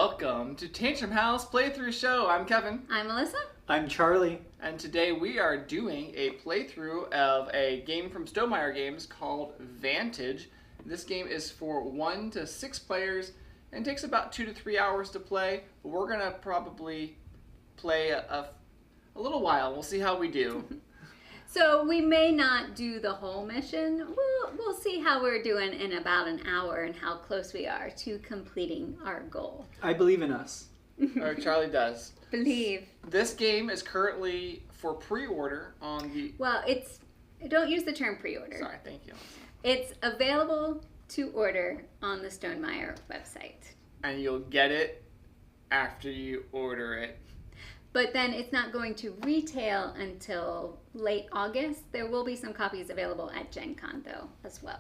welcome to Tantrum House Playthrough Show. I'm Kevin. I'm Melissa. I'm Charlie. And today we are doing a playthrough of a game from Stonemaier Games called Vantage. This game is for 1 to 6 players and takes about 2 to 3 hours to play. But we're going to probably play a little while. We'll see how we do. So we may not do the whole mission. We'll see how we're doing in about an hour and how close we are to completing our goal. I believe in us. Or Charlie does. Believe. This game is currently for pre-order on the... Well, don't use the term pre-order. Sorry, thank you. It's available to order on the Stonemaier website. And you'll get it after you order it. But then it's not going to retail until late August. There will be some copies available at Gen Con, though, as well.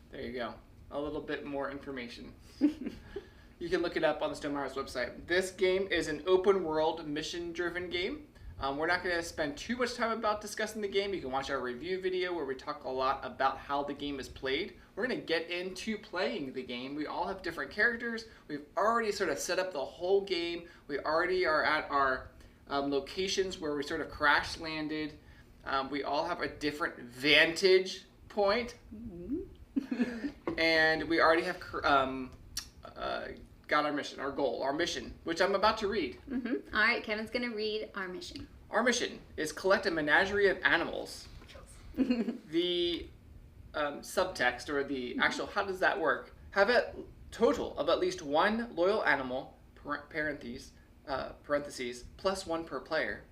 There you go. A little bit more information. You can look it up on the Stonemeier's website. This game is an open-world, mission-driven game. We're not going to spend too much time about discussing the game. You can watch our review video where we talk a lot about how the game is played. We're going to get into playing the game. We all have different characters. We've already sort of set up the whole game. We already are at our locations where we sort of crash landed. We all have a different vantage point. And we already have got our mission, our goal, our mission, which I'm about to read. All right, Kevin's going to read our mission. Our mission is collect a menagerie of animals. The subtext, or the actual, how does that work? Have a total of at least one loyal animal, parentheses, plus one per player,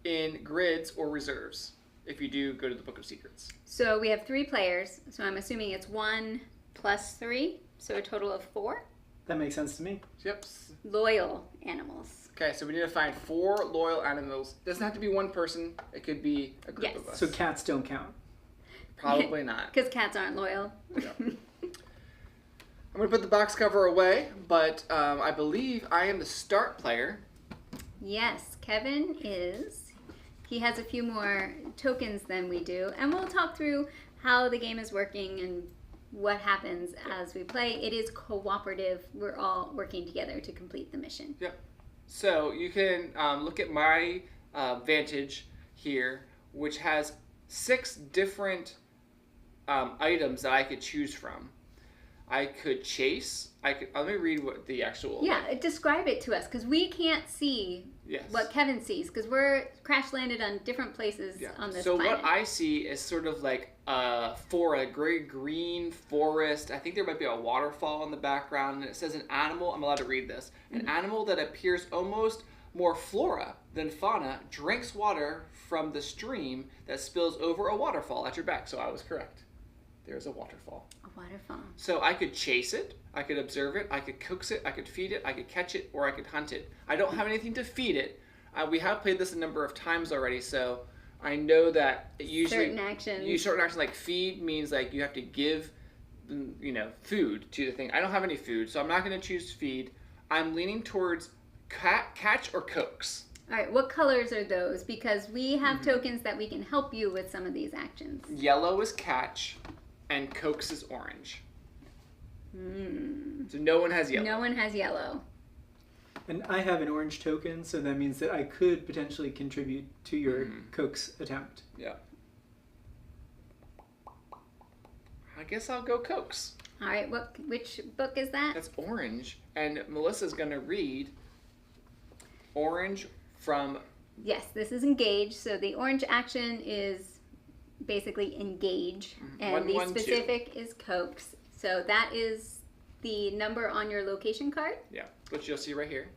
in grids or reserves. If you do, go to the Book of Secrets. So we have 3 players, so I'm assuming it's 1 plus 3, so a total of 4. That makes sense to me. Yep. Loyal animals. Okay, so we need to find 4 loyal animals. It doesn't have to be one person. It could be a group of us. So cats don't count. Probably not. Because cats aren't loyal. Yep. I'm going to put the box cover away, but I believe I am the start player. Yes, Kevin is. He has a few more tokens than we do, and we'll talk through how the game is working and what happens as we play. It is cooperative. We're all working together to complete the mission. Yep. So you can look at my Vantage here, which has 6 different items that I could choose from. I could chase. Let me read what the actual... Yeah, describe it to us, because we can't see what Kevin sees, because we're crash landed on different places on this planet. So what I see is sort of like a very green forest. I think there might be a waterfall in the background, and it says an animal. I'm allowed to read this. An animal that appears almost more flora than fauna drinks water from the stream that spills over a waterfall at your back. So I was correct. There's a waterfall. A waterfall. So I could chase it, I could observe it, I could coax it, I could feed it, I could catch it, or I could hunt it. I don't have anything to feed it. We have played this a number of times already, so I know that it usually... Certain actions. Certain actions, like feed means like you have to give, food to the thing. I don't have any food, so I'm not going to choose feed. I'm leaning towards catch or coax. All right, what colors are those? Because we have tokens that we can help you with some of these actions. Yellow is catch, and coax is orange. So no one has yellow. No one has yellow. And I have an orange token, so that means that I could potentially contribute to your coax attempt. Yeah. I guess I'll go coax. All right, which book is that? That's orange. And Melissa's going to read orange from... Yes, this is engage. So the orange action is basically engage. And the specific is coax. So that is the number on your location card. Yeah, which you'll see right here.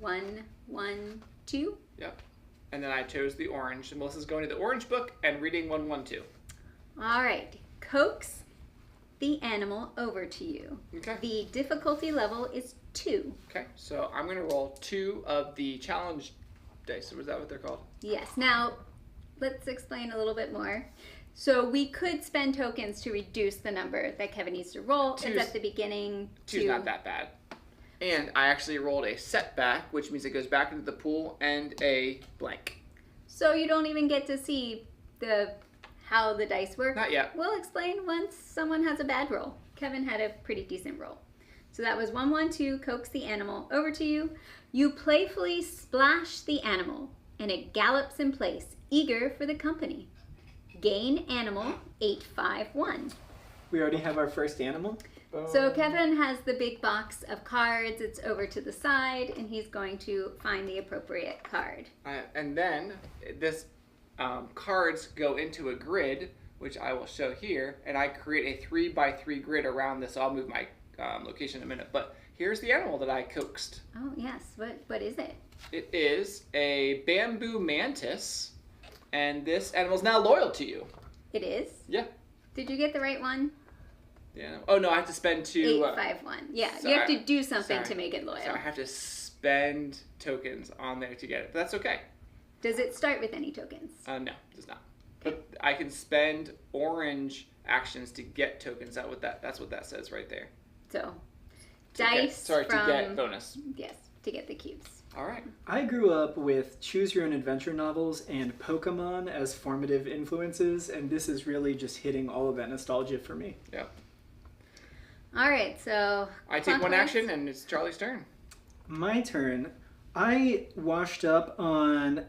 1, 1, 2. Yep. And then I chose the orange. And Melissa's going to the orange book and reading 1, 1, 2. All right. Coax the animal over to you. Okay. The difficulty level is 2. Okay, so I'm going to roll 2 of the challenge dice. So is that what they're called? Yes. Now, let's explain a little bit more. So we could spend tokens to reduce the number that Kevin needs to roll. It's at the beginning. 2's not that bad. And I actually rolled a setback, which means it goes back into the pool, and a blank. So you don't even get to see how the dice work? Not yet. We'll explain once someone has a bad roll. Kevin had a pretty decent roll. So that was 112, coax the animal over to you. You playfully splash the animal, and it gallops in place, eager for the company. Gain animal 851. We already have our first animal. So Kevin has the big box of cards. It's over to the side, and he's going to find the appropriate card. And then this cards go into a grid, which I will show here, and I create a 3x3 grid around this. So I'll move my location in a minute. But here's the animal that I coaxed. Oh, yes. What is it? It is a bamboo mantis, and this animal is now loyal to you. It is? Yeah. Did you get the right one? Yeah. Oh, no, I have to spend 851. Yeah, sorry, you have to do something to make it loyal. So I have to spend tokens on there to get it. But that's okay. Does it start with any tokens? No, it does not. But I can spend orange actions to get tokens out with that. That's what that says right there. So, To dice get bonus. Yes, to get the cubes. All right. I grew up with choose your own adventure novels and Pokemon as formative influences, and this is really just hitting all of that nostalgia for me. Yeah. All right, so I take one action, and it's Charlie's turn. My turn. I washed up on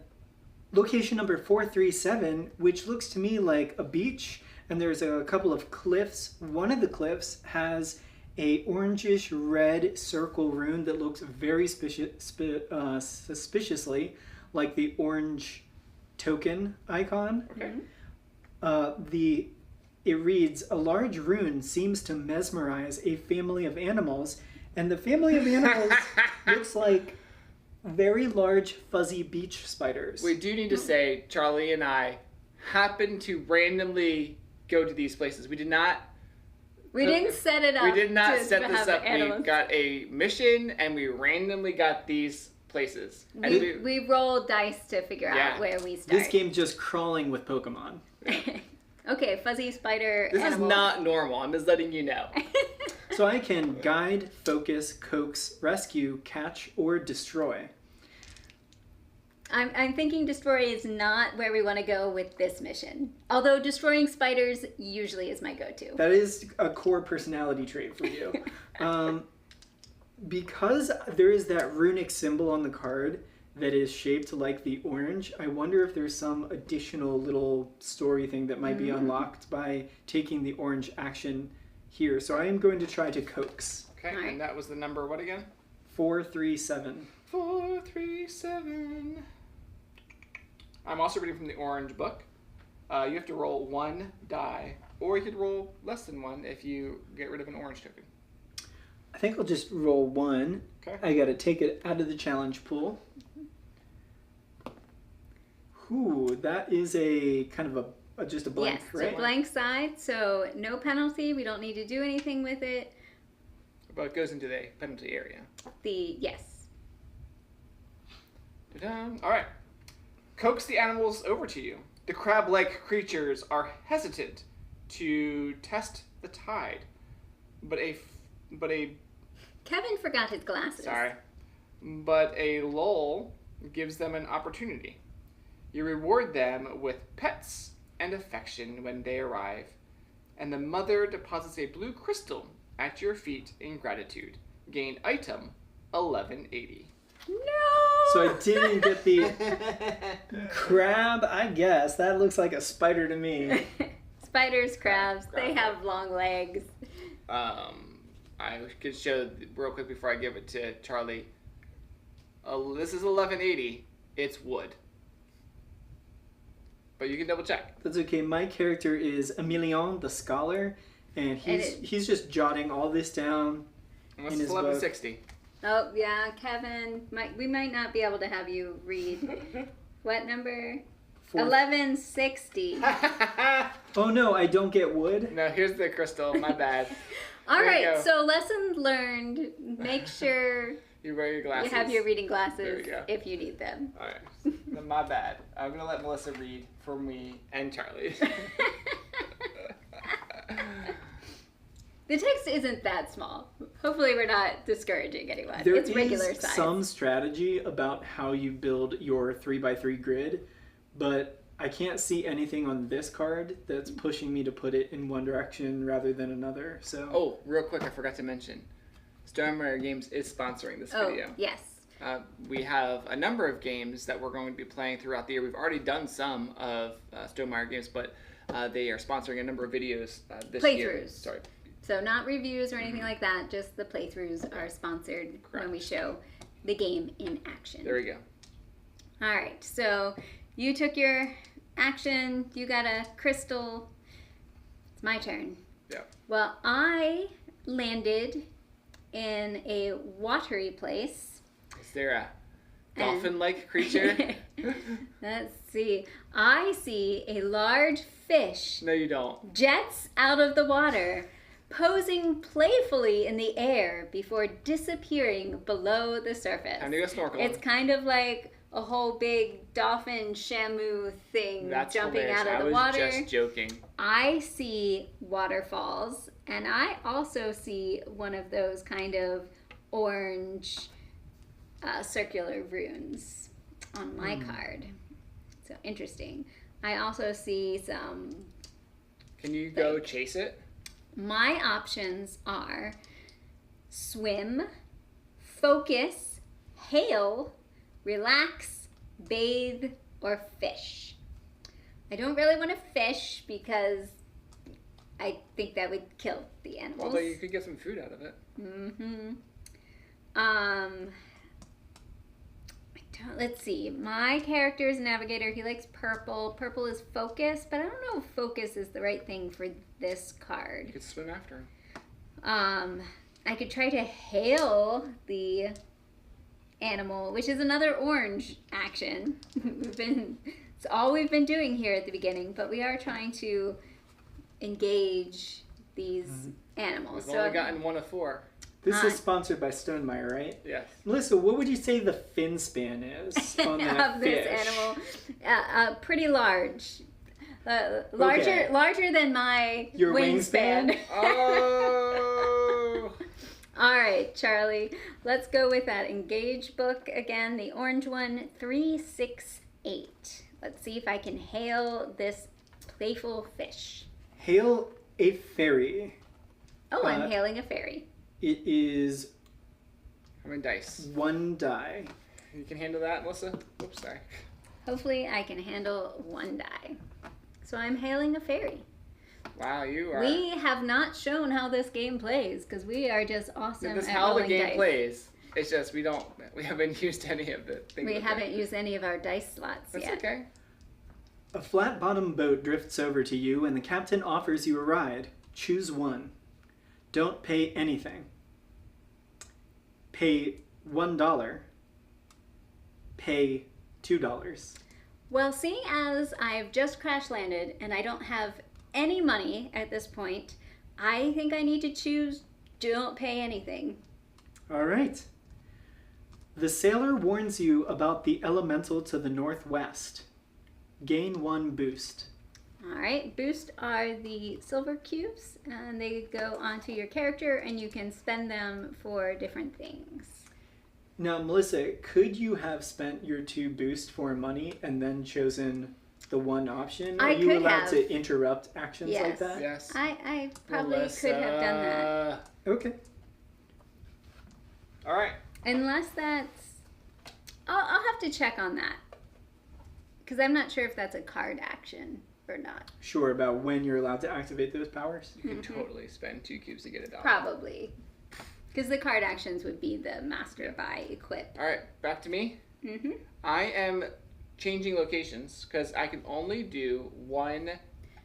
location number 437, which looks to me like a beach, and there's a couple of cliffs. One of the cliffs has a orangish red circle rune that looks very suspiciously like the orange token icon. Okay. It reads, a large rune seems to mesmerize a family of animals, and the family of animals looks like very large fuzzy beach spiders. We do need to say Charlie and I happened to randomly go to these places. We did not. We didn't set it up. We did not set this have up. animals. We got a mission, and we randomly got these places. And We rolled dice to figure out where we start. This game's just crawling with Pokemon. Okay, fuzzy spider This animal. is not normal. I'm just letting you know. So I can guide, focus, coax, rescue, catch, or destroy. I'm thinking destroy is not where we want to go with this mission. Although destroying spiders usually is my go-to. That is a core personality trait for you. Because there is that runic symbol on the card that is shaped like the orange, I wonder if there's some additional little story thing that might be unlocked by taking the orange action here. So I am going to try to coax. Okay, All right. and that was the number what again? 437. 437. I'm also reading from the orange book. You have to roll one die, or you could roll less than one if you get rid of an orange token. I think I'll just roll one. Okay. I gotta take it out of the challenge pool. Ooh, that is a kind of just a blank, yes, right? it's a blank side, so no penalty. We don't need to do anything with it. But it goes into the penalty area. Yes. Ta-da. All right. Coax the animals over to you. The crab-like creatures are hesitant to test the tide, but a Kevin forgot his glasses. but a lull gives them an opportunity. You reward them with pets and affection when they arrive, and the mother deposits a blue crystal at your feet in gratitude. Gain item 1180. No! So I didn't get the crab, I guess. That looks like a spider to me. Spiders, crabs, they have long legs. I could show real quick before I give it to Charlie. This is 1180. It's wood. But you can double check. That's okay. My character is Emilion, the scholar, and he's just jotting all this down. Unless in it's his 1160. Oh, yeah, Kevin, we might not be able to have you read. What number? 1160. Oh no, I don't get wood? No, here's the crystal. My bad. All There you right, go. so lesson learned. Make sure You wear your glasses. you have your reading There glasses we go. if you need them. All right. Then my bad. I'm going to let Melissa read for me and Charlie. The text isn't that small. Hopefully we're not discouraging anyone. There It's regular is size. some strategy about how you build your 3x3 grid, but I can't see anything on this card that's pushing me to put it in one direction rather than another. So Oh, real quick, I forgot to mention. Stonemaier Games is sponsoring this Oh, video. yes. We have a number of games that we're going to be playing throughout the year. We've already done some of Stonemaier Games, but they are sponsoring a number of videos this year. Playthroughs. Sorry. So not reviews or anything like that, just the playthroughs are sponsored when we show the game in action. There we go. All right, so you took your action, you got a crystal. It's my turn. Yeah. Well, I landed in a watery place. Is there a dolphin-like creature? Let's see. I see a large fish No, you don't. jets out of the water, posing playfully in the air before disappearing below the surface. Time to go snorkeling. It's kind of like a whole big dolphin shamu thing jumping hilarious. out of the water. I was just joking. I see waterfalls, and I also see one of those kind of orange circular runes on my card. So interesting. I also see some... Can you go chase it? My options are swim, focus, hail, relax, bathe, or fish. I don't really want to fish because I think that would kill the animals. Although you could get some food out of it. Let's see. My character is navigator. He likes purple. Purple is focus, but I don't know if focus is the right thing for this card. You could swim after him. I could try to hail the animal, which is another orange action. It's all we've been doing here at the beginning, but we are trying to engage these animals. We've only gotten one of 4. This is sponsored by Stonemaier, right? Yes. Melissa, what would you say the fin span is on that of fish? this animal? Pretty large. Larger than my Your wingspan? Oh! All right, Charlie. Let's go with that engage book again. The orange one, 368. Let's see if I can hail this playful fish. Hail a fairy. Oh, I'm hailing a fairy. It is How many dice? 1 die. You can handle that, Melissa? Oops, sorry. Hopefully I can handle 1 die. So I'm hailing a fairy. Wow, you are... We have not shown how this game plays because we are just awesome This is at how the rolling game dice. plays. It's just we haven't used any of the things. We haven't used any of our dice slots That's yet. okay. A flat-bottomed boat drifts over to you and the captain offers you a ride. Choose one. Don't pay anything. Pay $1. Pay $2. Well, seeing as I've just crash landed and I don't have any money at this point, I think I need to choose don't pay anything. All right. The sailor warns you about the elemental to the northwest. Gain 1 boost. All right, boost are the silver cubes and they go onto your character and you can spend them for different things. Now, Melissa, could you have spent your 2 boost for money and then chosen the 1 option? Are you allowed to interrupt actions like that? Yes. I probably could have done that. Okay. All right. Unless that's... I'll have to check on that. Because I'm not sure if that's a card action or not. Sure, about when you're allowed to activate those powers? You can totally spend 2 cubes to get $1. Probably. Because the card actions would be the master by equip. All right, back to me. Mm-hmm. I am changing locations because I can only do 1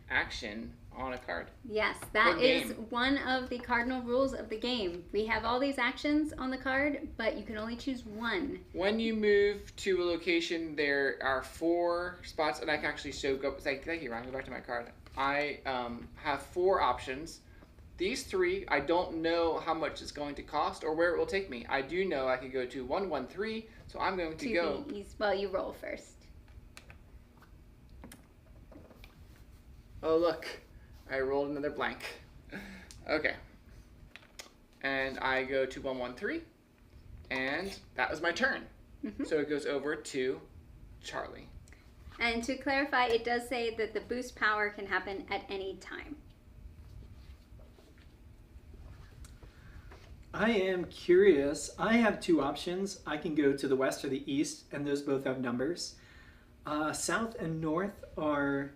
action on a card. Yes, that Good is game. one of the cardinal rules of the game. We have all these actions on the card, but you can only choose 1. When you move to a location, there are 4 spots, and I can actually go. Thank you, Ryan. Go back to my card. I have 4 options. These 3, I don't know how much it's going to cost or where it will take me. I do know I can go to 113, so I'm going to go. Well, you roll first. Oh, look. I rolled another blank. Okay. And I go to 113, and that was my turn. Mm-hmm. So it goes over to Charlie. And to clarify, it does say that the boost power can happen at any time. I am curious. I have two options. I can go to the west or the east, and those both have numbers. South and north are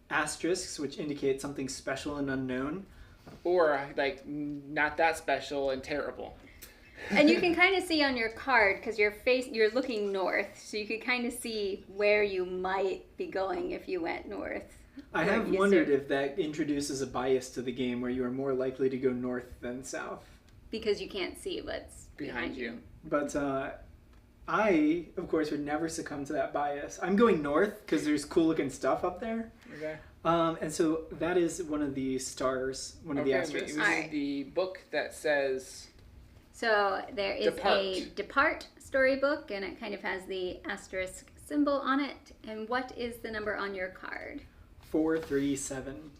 asterisks, which indicate something special and unknown. Or, like, not that special and terrible. And you can kind of see on your card, because you're looking north, so you could kind of see where you might be going if you went north. I have wondered if that introduces a bias to the game where you are more likely to go north than south. Because you can't see what's behind you. But I, of course, would never succumb to that bias. I'm going north because there's cool looking stuff up there. Okay. And so that is one of the stars, one of the asterisks. This is the book that says... So there is a Depart storybook, and it kind of has the asterisk symbol on it. And what is the number on your card? 437.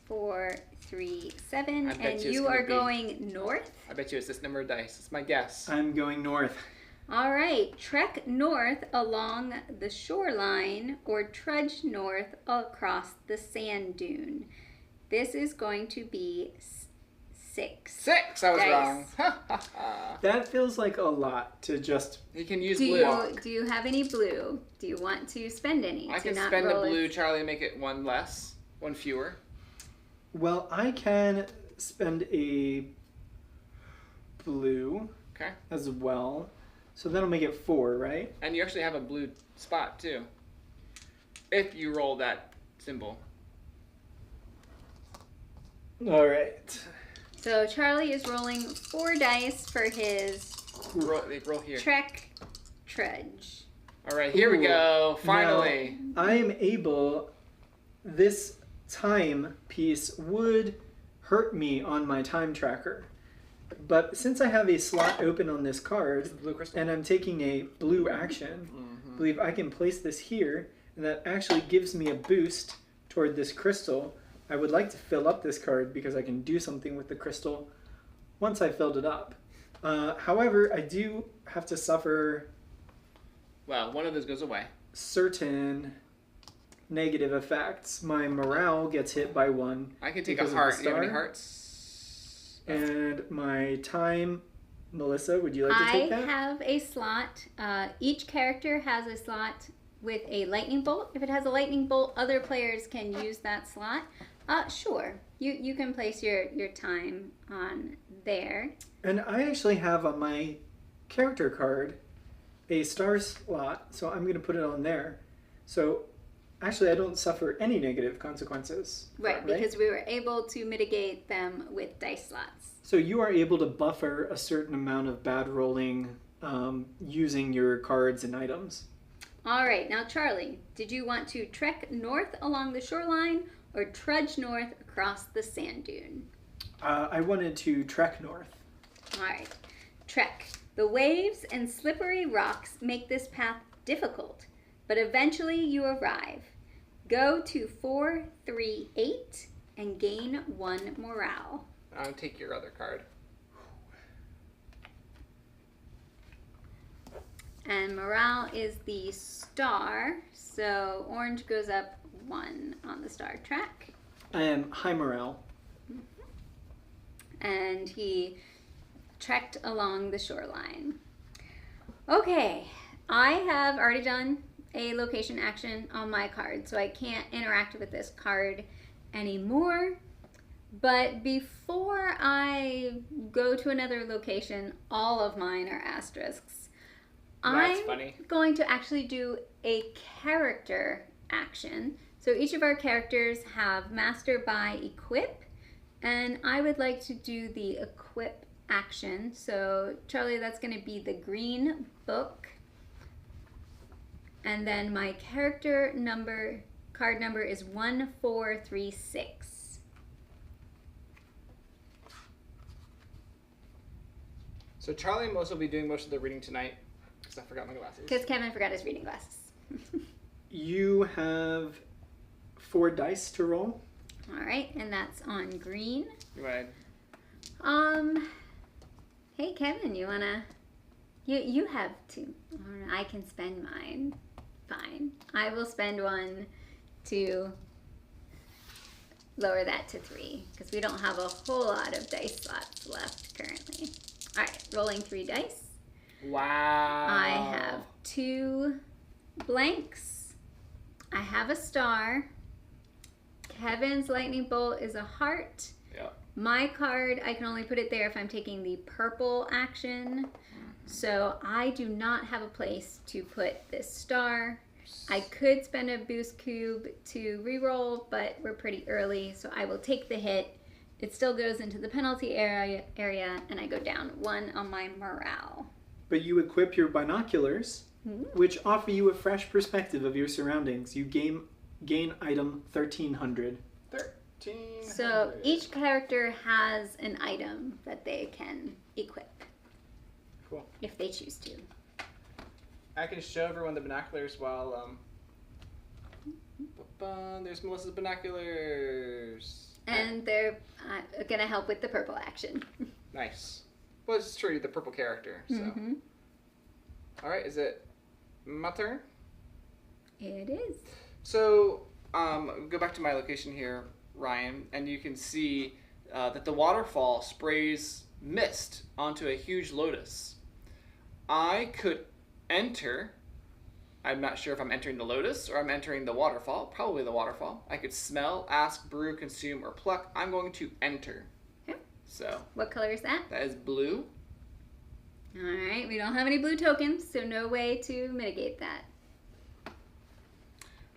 437. And you are going north? I bet you it's this number of dice. It's my guess. I'm going north. All right. Trek north along the shoreline or trudge north across the sand dune. This is going to be 6. 6! I was wrong. That feels like a lot to just... You can use blue. Do you have any blue? Do you want to spend any? I can spend the blue, Charlie, and make it one less. One fewer. Well, I can spend a blue as well. So that'll make it 4, right? And you actually have a blue spot, too. If you roll that symbol. All right. So Charlie is rolling 4 dice for his roll here. Trek Trudge. All right, here we go. Finally. Now, I am able... This time piece would hurt me on my time tracker. But since I have a slot open on this card, and I'm taking a blue action, I believe I can place this here, and that actually gives me a boost toward this crystal. I would like to fill up this card because I can do something with the crystal once I filled it up. However, I do have to suffer... Well, one of those goes away. Certain negative effects. My morale gets hit by 1. I can take a heart. Do you have any hearts? And my time... Melissa, would you like to take that? I have a slot. Each character has a slot with a lightning bolt. If it has a lightning bolt, other players can use that slot. Sure. You can place your time on there. And I actually have on my character card a star slot, so I'm going to put it on there. So actually I don't suffer any negative consequences. Right, because we were able to mitigate them with dice slots. So you are able to buffer a certain amount of bad rolling using your cards and items. All right, now Charlie, did you want to trek north along the shoreline or trudge north across the sand dune? I wanted to trek north. All right, trek. The waves and slippery rocks make this path difficult, but eventually you arrive. Go to 438 and gain 1 morale. I'll take your other card. And morale is the star, so orange goes up 1 on the star track. I am high morale. And he trekked along the shoreline. Okay, I have already done a location action on my card, so I can't interact with this card anymore. But before I go to another location, all of mine are asterisks. That's I'm funny. going to actually do a character action. So each of our characters have Master by Equip, and I would like to do the Equip action. So Charlie, that's going to be the green book. And then my character number, card number is 1436. So Charlie and Melissa will be doing most of the reading tonight because I forgot my glasses. Because Kevin forgot his reading glasses. You have 4 dice to roll. All right, and that's on green. Right. Hey Kevin, you wanna? You have 2. I can spend mine. Fine. I will spend 1 to lower that to 3 because we don't have a whole lot of dice slots left currently. All right, rolling 3 dice. Wow. I have 2 blanks. I have a star. Kevin's lightning bolt is a heart. Yeah. My card, I can only put it there if I'm taking the purple action. So I do not have a place to put this star. I could spend a boost cube to reroll, but we're pretty early, so I will take the hit. It still goes into the penalty area, and I go down 1 on my morale. But you equip your binoculars, which offer you a fresh perspective of your surroundings. You gain item 1300. 1300. So each character has an item that they can equip. Cool. If they choose to. I can show everyone the binoculars while there's Melissa's binoculars. And they're gonna help with the purple action. Nice. Well, it's true, the purple character. So. Mm-hmm. All right, is it my turn? It is. So, go back to my location here, Ryan, and you can see that the waterfall sprays mist onto a huge lotus. I could enter. I'm not sure if I'm entering the lotus or I'm entering the waterfall. Probably the waterfall. I could smell, ask, brew, consume, or pluck. I'm going to enter. Okay. So. What color is that? That is blue. All right. We don't have any blue tokens, so no way to mitigate that.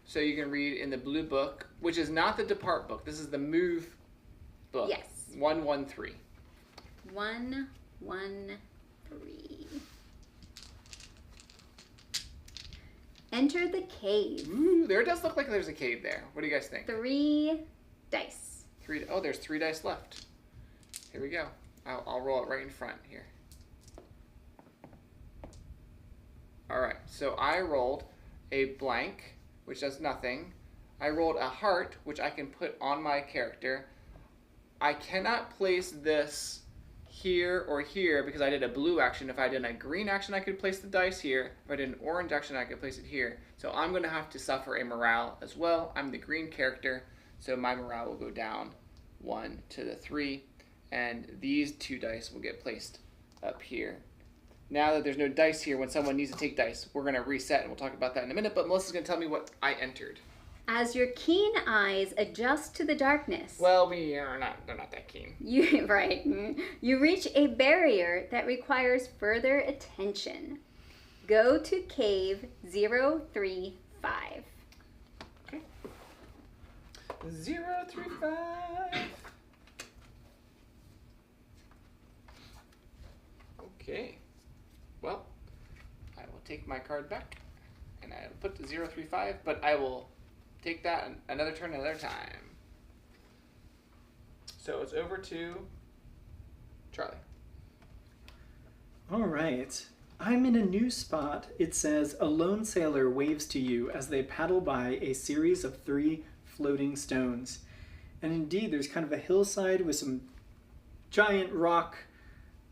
So you can read in the blue book, which is not the depart book. This is the move book. Yes. 113. 113. Enter the cave. Ooh, there does look like there's a cave there. What do you guys think? 3 dice. There's 3 dice left. Here we go. I'll roll it right in front here. Alright, so I rolled a blank, which does nothing. I rolled a heart, which I can put on my character. I cannot place this here or here because I did a blue action. If I did a green action, I could place the dice here. If I did an orange action, I could place it here. So I'm going to have to suffer a morale as well. I'm the green character, so my morale will go down 1 to the 3, and these 2 dice will get placed up here. Now that there's no dice here, when someone needs to take dice, we're going to reset, and we'll talk about that in a minute, but Melissa's going to tell me what I entered. As your keen eyes adjust to the darkness. Well, they're not that keen. Right. You reach a barrier that requires further attention. Go to cave 035. Okay. 035. Okay. Well, I will take my card back, and I will put the 035, but I will take that another turn another time. So it's over to Charlie. All right. I'm in a new spot. It says, a lone sailor waves to you as they paddle by a series of 3 floating stones. And indeed, there's kind of a hillside with some giant rock,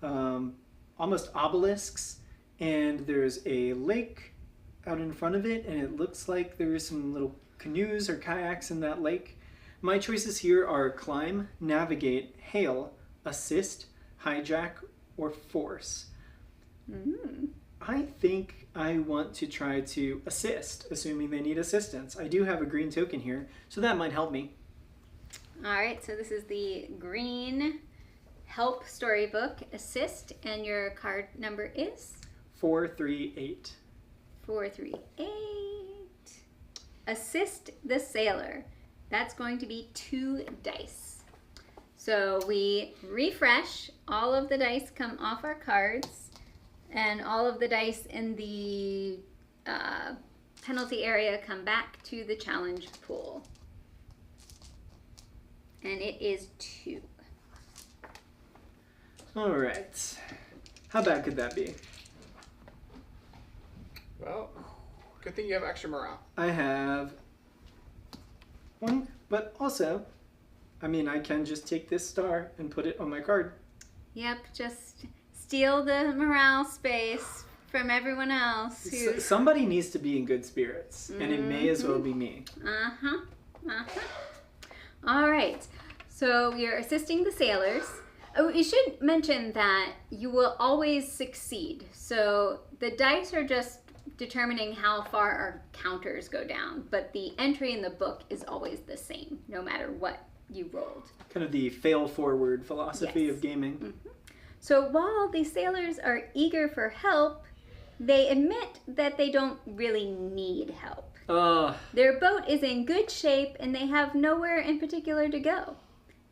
almost obelisks. And there's a lake out in front of it, and it looks like there's some little canoes or kayaks in that lake. My choices here are climb, navigate, hail, assist, hijack, or force. I think I want to try to assist, assuming they need assistance. I do have a green token here, so that might help me. All right, so this is the green help storybook assist, and your card number is? 438. 438. Assist the sailor. That's going to be 2 dice. So we refresh. All of the dice come off our cards, and all of the dice in the penalty area come back to the challenge pool. And it is 2. All right. How bad could that be? Well, good thing you have extra morale. I have 1, but also, I mean, I can just take this star and put it on my card. Yep, just steal the morale space from everyone else. Somebody needs to be in good spirits, and it may as well be me. All right. So we are assisting the sailors. Oh, we should mention that you will always succeed. So the dice are just determining how far our counters go down, but the entry in the book is always the same, no matter what you rolled. Kind of the fail-forward philosophy Yes. of gaming. Mm-hmm. So while the sailors are eager for help, they admit that they don't really need help. Their boat is in good shape and they have nowhere in particular to go.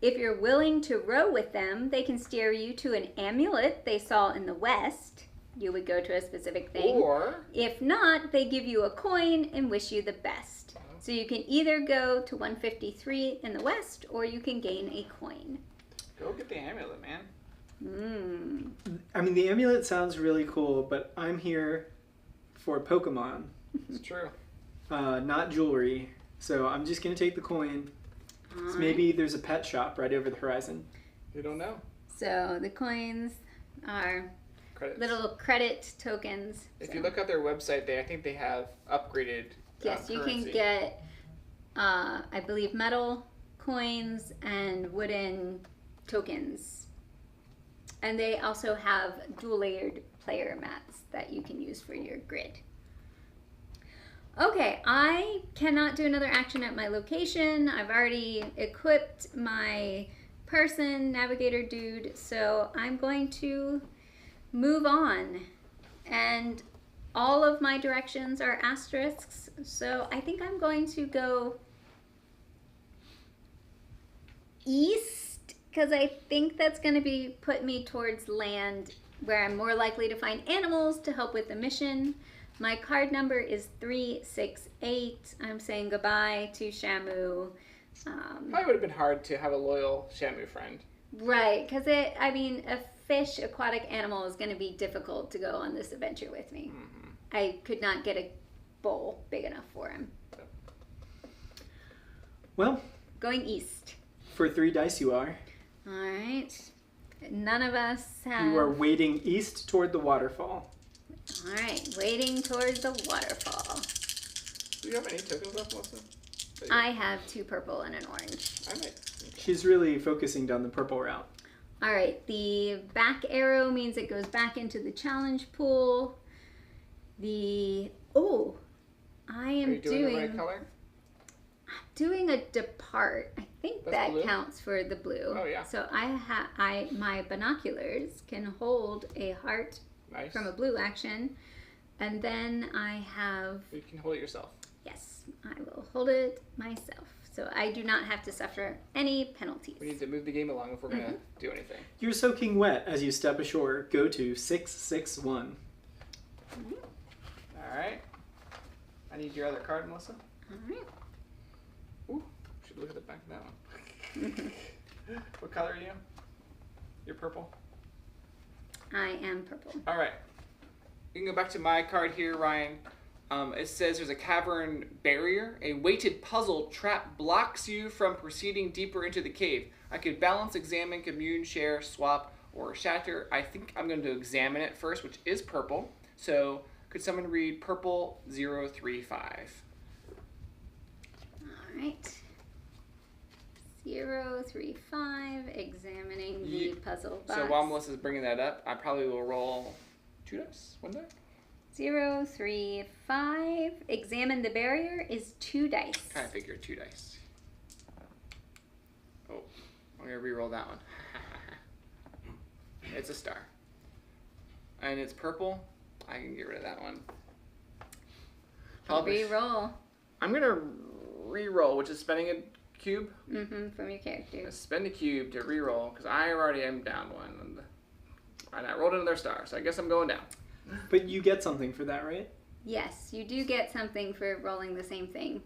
If you're willing to row with them, they can steer you to an amulet they saw in the west. You would go to a specific thing. Or If not, they give you a coin and wish you the best. So you can either go to 153 in the west or you can gain a coin. go get the amulet, man. I mean, the amulet sounds really cool, but I'm here for Pokemon, It's true. not jewelry. So I'm just going to take the coin. So maybe there's a pet shop right over the horizon. You don't know. So the coins are Credits. little credit tokens. If So- you look at their website, I think they have upgraded. Yes, you currency. can get, I believe, metal coins and wooden tokens. And they also have dual-layered player mats that you can use for your grid. Okay, I cannot do another action at my location. I've already equipped my person, navigator dude, so I'm going to move on. And all of my directions are asterisks, so I think I'm going to go east, because I think that's going to be put me towards land where I'm more likely to find animals to help with the mission. My card number is 368. I'm saying goodbye to Shamu. Probably would have been hard to have a loyal Shamu friend. Right, because a fish aquatic animal is going to be difficult to go on this adventure with me. Mm-hmm. I could not get a bowl big enough for him. Well, Going east. for 3 dice you are. All right. None of us have. You are wading east toward the waterfall. All right, wading towards the waterfall. Do you have any tokens left, Melissa? I have 2 purple and an orange. I might. She's really focusing down the purple route. All right, the back arrow means it goes back into the challenge pool. I Are am you doing the right color? doing a depart. I think That's that blue? counts for the blue. Oh, yeah. So my binoculars can hold a heart Nice. from a blue action, and then I have, You can hold it yourself. yes, I will hold it myself. So I do not have to suffer any penalties. We need to move the game along if we're gonna do anything. You're soaking wet as you step ashore. Go to 661. All right. I need your other card, Melissa. All right. Ooh, should look at the back of that one. What color are you? You're purple. I am purple. All right. You can go back to my card here, Ryan. It says there's a cavern barrier. A weighted puzzle trap blocks you from proceeding deeper into the cave. I could balance, examine, commune, share, swap, or shatter. I think I'm going to examine it first, which is purple. So could someone read purple 035? All right. 035, examining the puzzle box. So while Melissa's bringing that up, I probably will roll 2 dice, 1 die. 035, examine the barrier is 2 dice. Kind of figured 2 dice. Oh, I'm gonna re-roll that one. It's a star. And it's purple. I can get rid of that one. Re-roll. I'm gonna re-roll, which is spending a cube. From your character. Spend a cube to re-roll, because I already am down 1. And I rolled another star, so I guess I'm going down. But you get something for that, right? Yes, you do get something for rolling the same thing.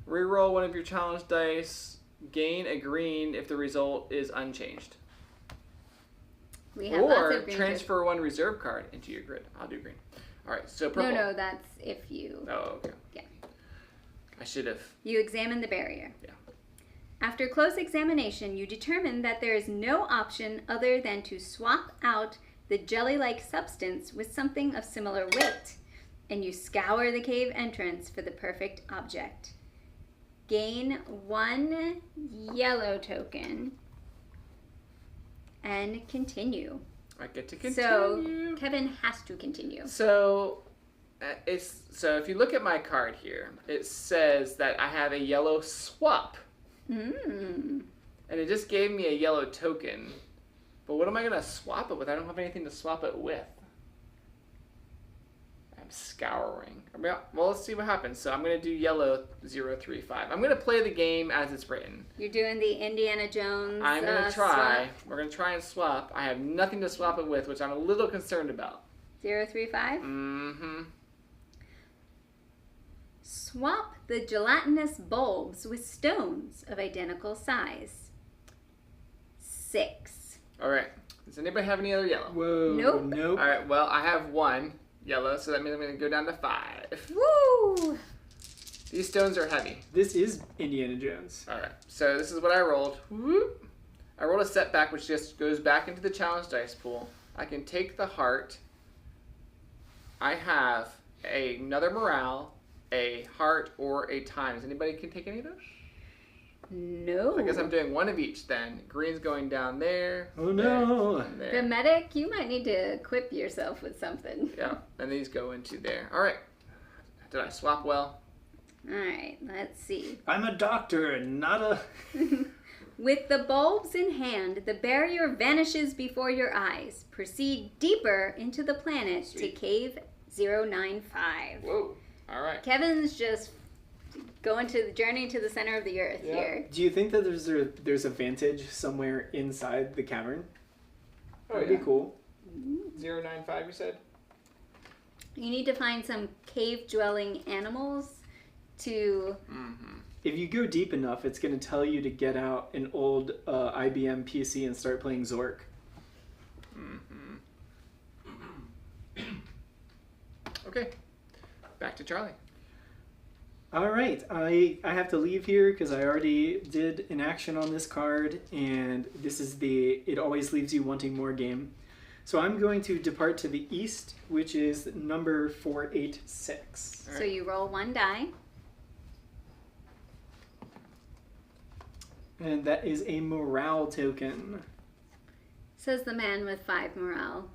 Re-roll one of your challenge dice. Gain a green if the result is unchanged. We have lots Or of green. transfer 1 reserve card into your grid. I'll do green. All right, so purple. No, that's if you. Oh, okay. Yeah. I should have. You examine the barrier. Yeah. After close examination, you determine that there is no option other than to swap out the jelly-like substance with something of similar weight, and you scour the cave entrance for the perfect object. gain 1 yellow token and continue. I get to continue. So Kevin has to continue. So if you look at my card here, it says that I have a yellow swap. Mm. And it just gave me a yellow token. But what am I going to swap it with? I don't have anything to swap it with. I'm scouring. Well, let's see what happens. So I'm going to do yellow 035. I'm going to play the game as it's written. You're doing the Indiana Jones I'm going to try. swap. We're going to try and swap. I have nothing to swap it with, which I'm a little concerned about. 035? Mm-hmm. Swap the gelatinous bulbs with stones of identical size. 6. All right. Does anybody have any other yellow? Whoa. Nope. Nope. All right. Well, I have 1 yellow, so that means I'm going to go down to 5. Woo! These stones are heavy. This is Indiana Jones. All right. So this is what I rolled. Whoop. I rolled a setback, which just goes back into the challenge dice pool. I can take the heart. I have another morale, a heart, or a time. Does anybody can take any of those? No. I guess I'm doing 1 of each then. Green's going down there. Oh, no. There, and The there. medic, you might need to equip yourself with something. Yeah, and these go into there. All right. Did I swap well? Alright, let's see. I'm a doctor, not a... With the bulbs in hand, the barrier vanishes before your eyes. Proceed deeper into the planet Sweet. to cave 095. Whoa. All right. Kevin's just going to the journey to the center of the earth Yeah. here. Do you think that there's a Vantage somewhere inside the cavern? Oh, That'd yeah. be cool. 095, you said? You need to find some cave-dwelling animals to... Mm-hmm. If you go deep enough, it's going to tell you to get out an old IBM PC and start playing Zork. Mm-hmm. Okay. Back to Charlie. All right, I have to leave here because I already did an action on this card, and this is the It Always Leaves You Wanting More game. So I'm going to depart to the east, which is number 486. So you roll 1 die. And that is a morale token. Says the man with 5 morale.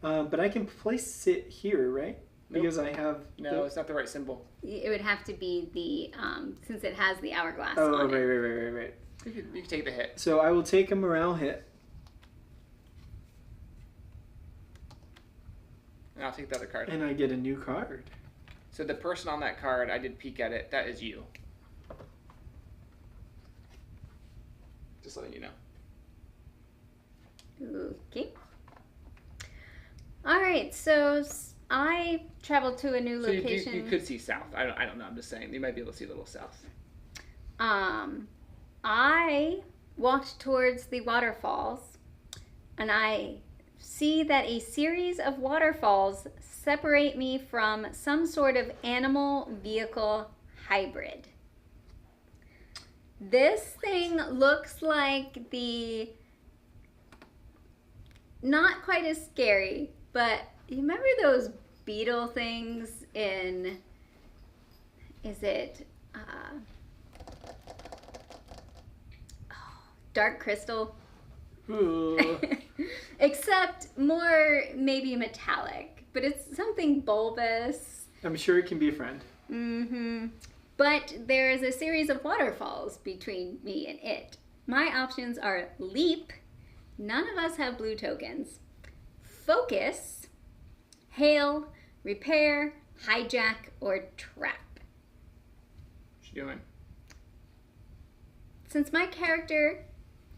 But I can place it here, right? Nope. Because I have... No, it's not the right symbol. It would have to be the, since it has the hourglass Oh, on right, it. right. You can take the hit. So I will take a morale hit. And I'll take the other card. And I get a new card. So the person on that card, I did peek at it. That is you. Just letting you know. Okay. All right, so I traveled to a new So location. you could see south. I don't know. I'm just saying. You might be able to see a little south. I walked towards the waterfalls, and I see that a series of waterfalls separate me from some sort of animal vehicle hybrid. This thing looks like the, not quite as scary, but you remember those beetle things in, is it, Dark Crystal? Ooh. Except more maybe metallic, but it's something bulbous. I'm sure it can be a friend. Mm-hmm. But there is a series of waterfalls between me and it. My options are leap. None of us have blue tokens. Focus, hail, repair, hijack, or trap. What you doing? Since my character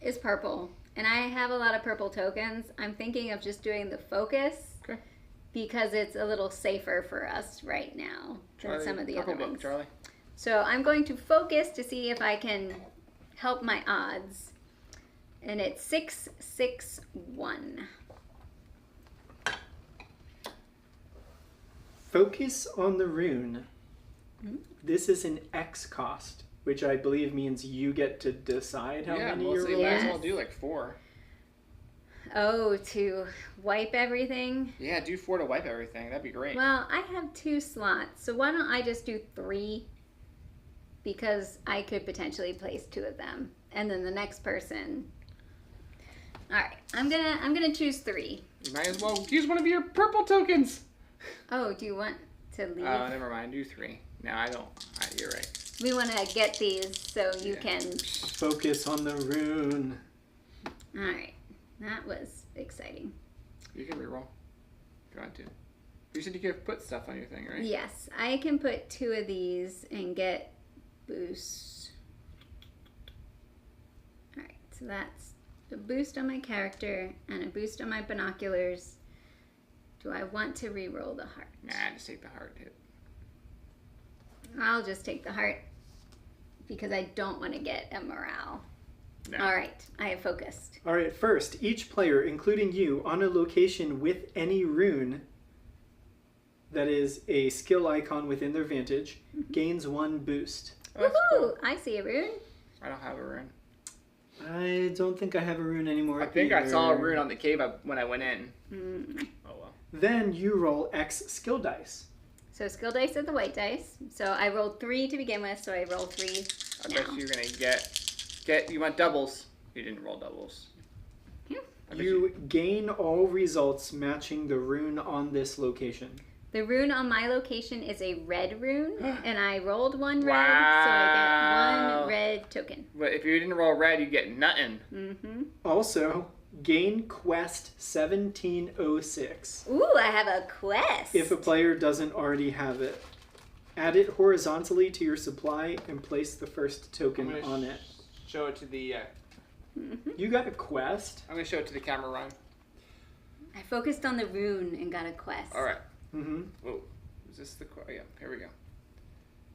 is purple and I have a lot of purple tokens, I'm thinking of just doing the focus. Okay. Because it's a little safer for us right now than some of the purple other book, ones. Charlie. So I'm going to focus to see if I can help my odds. And it's 661. Focus on the rune. Mm-hmm. This is an X cost, which I believe means you get to decide how many well, you're so you rolling. might as Yes. well do like 4. Oh, to wipe everything? Yeah, do 4 to wipe everything. That'd be great. Well, I have 2 slots, so why don't I just do 3? because I could potentially place 2 of them, and then the next person. All right, I'm gonna choose 3. You might as well use one of your purple tokens. Oh, do you want to leave? Oh, never mind. Do 3. No, I don't. You're right. We want to get these so you can focus on the rune. All right, that was exciting. You can reroll if you want to. You said you could put stuff on your thing, right? Yes, I can put 2 of these and get boosts. All right, so that's a boost on my character and a boost on my binoculars. Do I want to re-roll the heart? Nah, just take the heart hit. I'll just take the heart because I don't want to get a morale. No. All right, I have focused. All right, first, each player, including you, on a location with any rune that is a skill icon within their Vantage, gains 1 boost. Oh, that's Woohoo! cool. I see a rune. I don't have a rune. I don't think I have a rune anymore. I think I either. saw a rune on the cave when I went in. Oh, well. Then you roll X skill dice. So skill dice are the white dice. So I rolled 3 to begin with, so I roll 3 I now. bet you're going to get... You want doubles. You didn't roll doubles. Yeah. You gain all results matching the rune on this location. The rune on my location is a red rune, and I rolled 1 red, Wow. so I get 1 red token. But if you didn't roll red, you get nothing. Mm-hmm. Also, gain quest 1706. Ooh, I have a quest. If a player doesn't already have it. Add it horizontally to your supply and place the first token I'm gonna on it. Show it to the... You got a quest? I'm going to show it to the camera, Ryan. I focused on the rune and got a quest. All right. Mm-hmm. Whoa. Is this the... Yeah, here we go.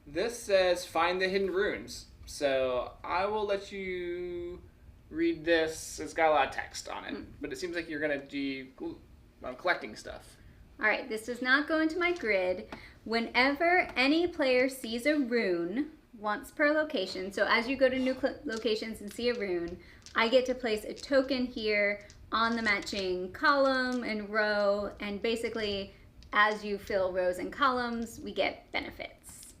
This says find the hidden runes. So I will let you read this. It's got a lot of text on it. But it seems like you're going to be collecting stuff. All right, this does not go into my grid. Whenever any player sees a rune, once per location, so as you go to new locations and see a rune, I get to place a token here on the matching column and row, and basically as you fill rows and columns, we get benefits.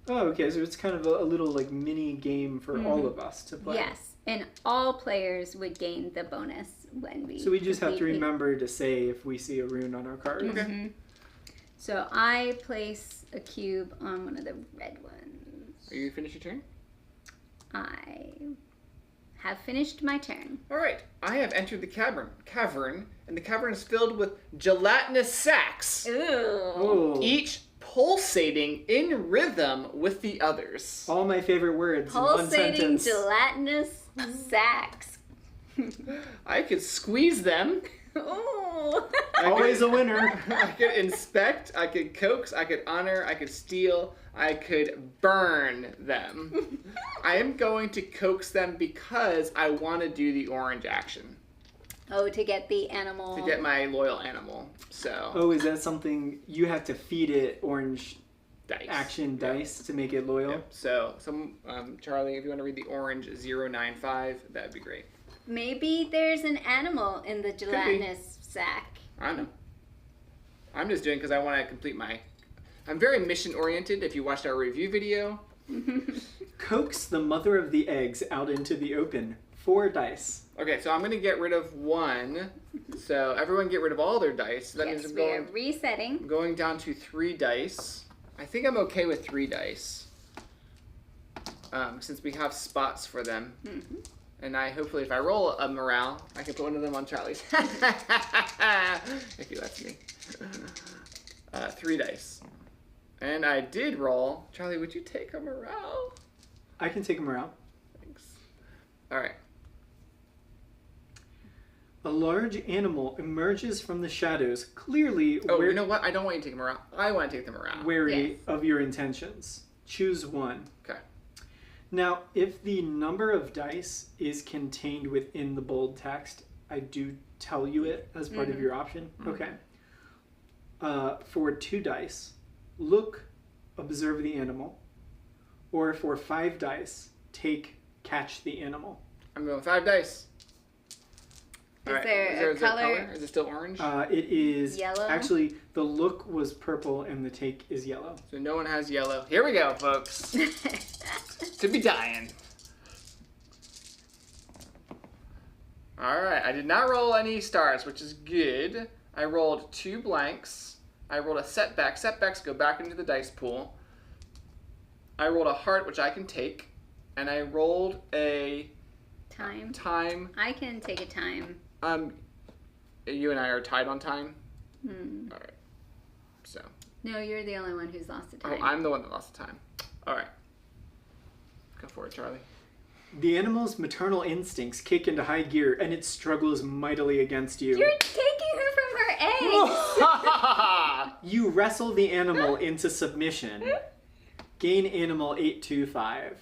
Oh, okay, so it's kind of a little like mini game for all of us to play. Yes, and all players would gain the bonus when we... So we just have to complete remember to say if we see a rune on our card. Okay. Mm-hmm. So I place a cube on one of the red ones. Are you finished your turn? I have finished my turn. All right. I have entered the cavern, and the cavern is filled with gelatinous sacks, Ooh. Oh, each pulsating in rhythm with the others. all my favorite words in one Pulsating sentence. gelatinous sacks. I could squeeze them. Ooh. Always a winner. I could inspect, I could coax, I could honor, I could steal, I could burn them. I am going to coax them because I want to do the orange action. Oh, to get the animal. To get my loyal animal. So, Oh, is that something you have to feed it orange dice. action dice to make it loyal? Yep. So, Charlie, if you want to read the orange 095, that'd be great. Maybe there's an animal in the gelatinous sack. I don't know. I'm just doing because I want to complete my... I'm very mission-oriented. If you watched our review video. Coax the mother of the eggs out into the open. 4 dice. Okay, so I'm going to get rid of 1. So everyone get rid of all their dice. That Yes, means we are resetting. I'm going down to 3 dice. I think I'm okay with 3 dice. Since we have spots for them. Mm-hmm. And hopefully if I roll a morale, I can put one of them on Charlie's. If he lets me. 3 dice. And I did roll. Charlie, would you take a morale? I can take them around. Thanks. Alright. A large animal emerges from the shadows, clearly Oh, you know what? I don't want you to take a morale. I want to take the morale. wary Yes. of your intentions. Choose one. Okay. Now, if the number of dice is contained within the bold text, I do tell you it as part of your option. Okay. For 2 dice, look, observe the animal. Or for 5 dice, catch the animal. I'm going 5 dice. All right. there a is there color? Is it still orange? It is Yellow? Actually, the look was purple and the take is yellow. So no one has yellow. Here we go, folks. To be dying. All right. I did not roll any stars, which is good. I rolled 2 blanks. I rolled a setback. Setbacks go back into the dice pool. I rolled a heart, which I can take. And I rolled a Time. I can take a time. You and I are tied on time. All right. So. No, you're the only one who's lost a Oh, time. I'm the one that lost the time. All right. Go for it, Charlie. The animal's maternal instincts kick into high gear, and it struggles mightily against you. You're taking her from her eggs. You wrestle the animal into submission. Gain animal 825.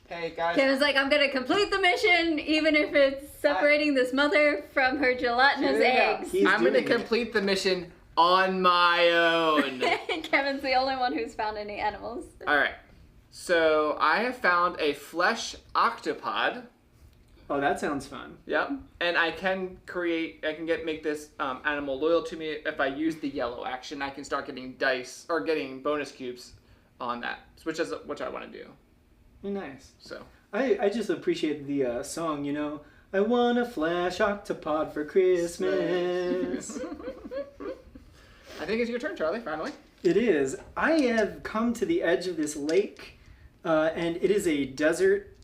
Hey, guys. Kevin's like, I'm gonna complete the mission, even if it's separating this mother from her gelatinous eggs. I'm going to complete the mission on my own. Kevin's the only one who's found any animals. All right. So I have found a flesh octopod. Oh, that sounds fun. Yep. And I can make this animal loyal to me if I use the yellow action. I can start getting dice or getting bonus cubes on that, which I want to do. Nice. So I just appreciate the song, you know. I want a flash octopod for Christmas. I think it's your turn, Charlie, finally. It is. I have come to the edge of this lake, and it is a desert.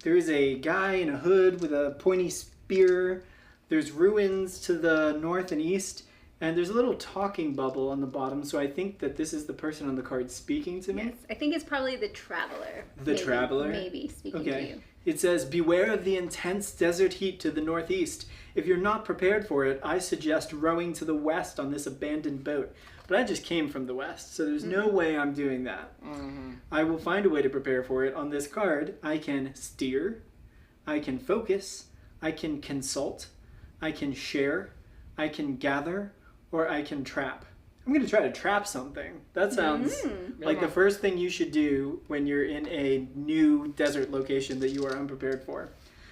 There is a guy in a hood with a pointy spear. There's ruins to the north and east, and there's a little talking bubble on the bottom, so I think that this is the person on the card speaking to me. Yes, I think it's probably the traveler. Traveler? Maybe speaking to you. It says, beware of the intense desert heat to the northeast. If you're not prepared for it, I suggest rowing to the west on this abandoned boat. But I just came from the west, so there's no way I'm doing that. I will find a way to prepare for it. On this card, I can steer, I can focus, I can consult, I can share, I can gather, or I can trap. I'm going to try to trap something. That sounds like the first thing you should do when you're in a new desert location that you are unprepared for.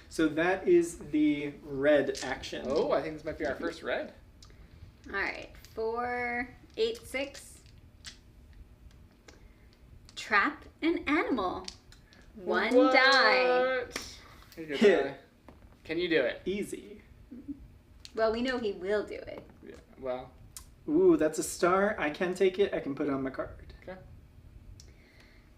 So that is the red action. Oh, I think this might be our first red. All right, 4, 8, 6. Trap an animal. One die. Here you go, Charlie. Can you do it? Easy. Well, we know he will do it. Yeah. Well. Ooh, that's a star. I can take it. I can put it on my card. Okay.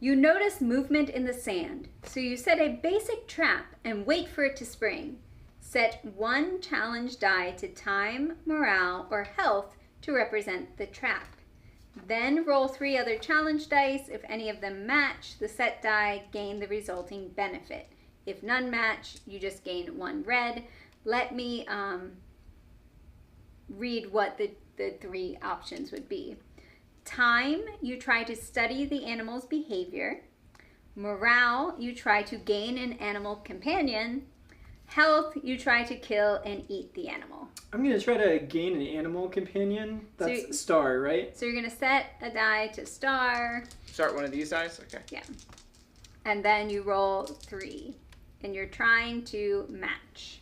You notice movement in the sand, so you set a basic trap and wait for it to spring. Set 1 challenge die to time, morale, or health to represent the trap. Then roll 3 other challenge dice. If any of them match the set die, gain the resulting benefit. If none match, you just gain 1 red. Let me read what the 3 options would be. Time, you try to study the animal's behavior. Morale, you try to gain an animal companion. Health, you try to kill and eat the animal. I'm going to try to gain an animal companion. That's star, right? So you're going to set a die to star. Start one of these dice? Okay. Yeah. And then you roll 3. And you're trying to match.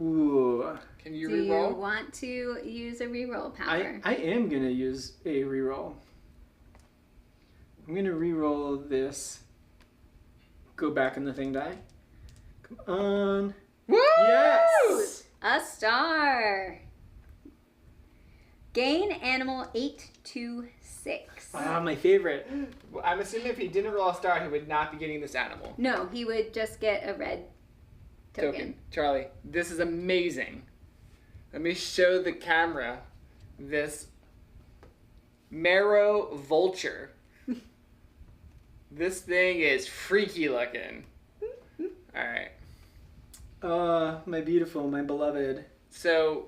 Ooh. Can you Do reroll? you want to use a reroll power? I am going to use a reroll. I'm going to reroll this. Go back on the thing die. Come on. Woo! Yes! A star. Gain animal 8 to 6. Ah, my favorite. Well, I'm assuming if he didn't roll a star, he would not be getting this animal. No, he would just get a red token. Charlie, this is amazing. Let me show the camera this marrow vulture. This thing is freaky looking. Alright. My beautiful, my beloved. So,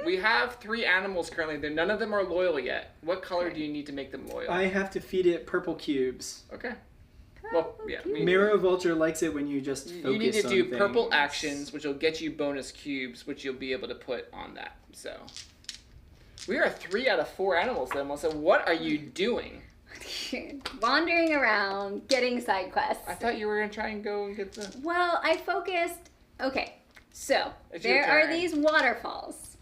we have 3 animals currently. None of them are loyal yet. What color do you need to make them loyal? I have to feed it purple cubes. Okay. Well, yeah. Marrow Vulture likes it when you just focus on You need to do things. purple actions, which will get you bonus cubes, which you'll be able to put on that. So, we are 3 out of 4 animals, then. So, what are you doing? Wandering around, getting side quests. I thought you were gonna try and go and get the. Well, I focused. Okay, so It's your there are turn. these waterfalls.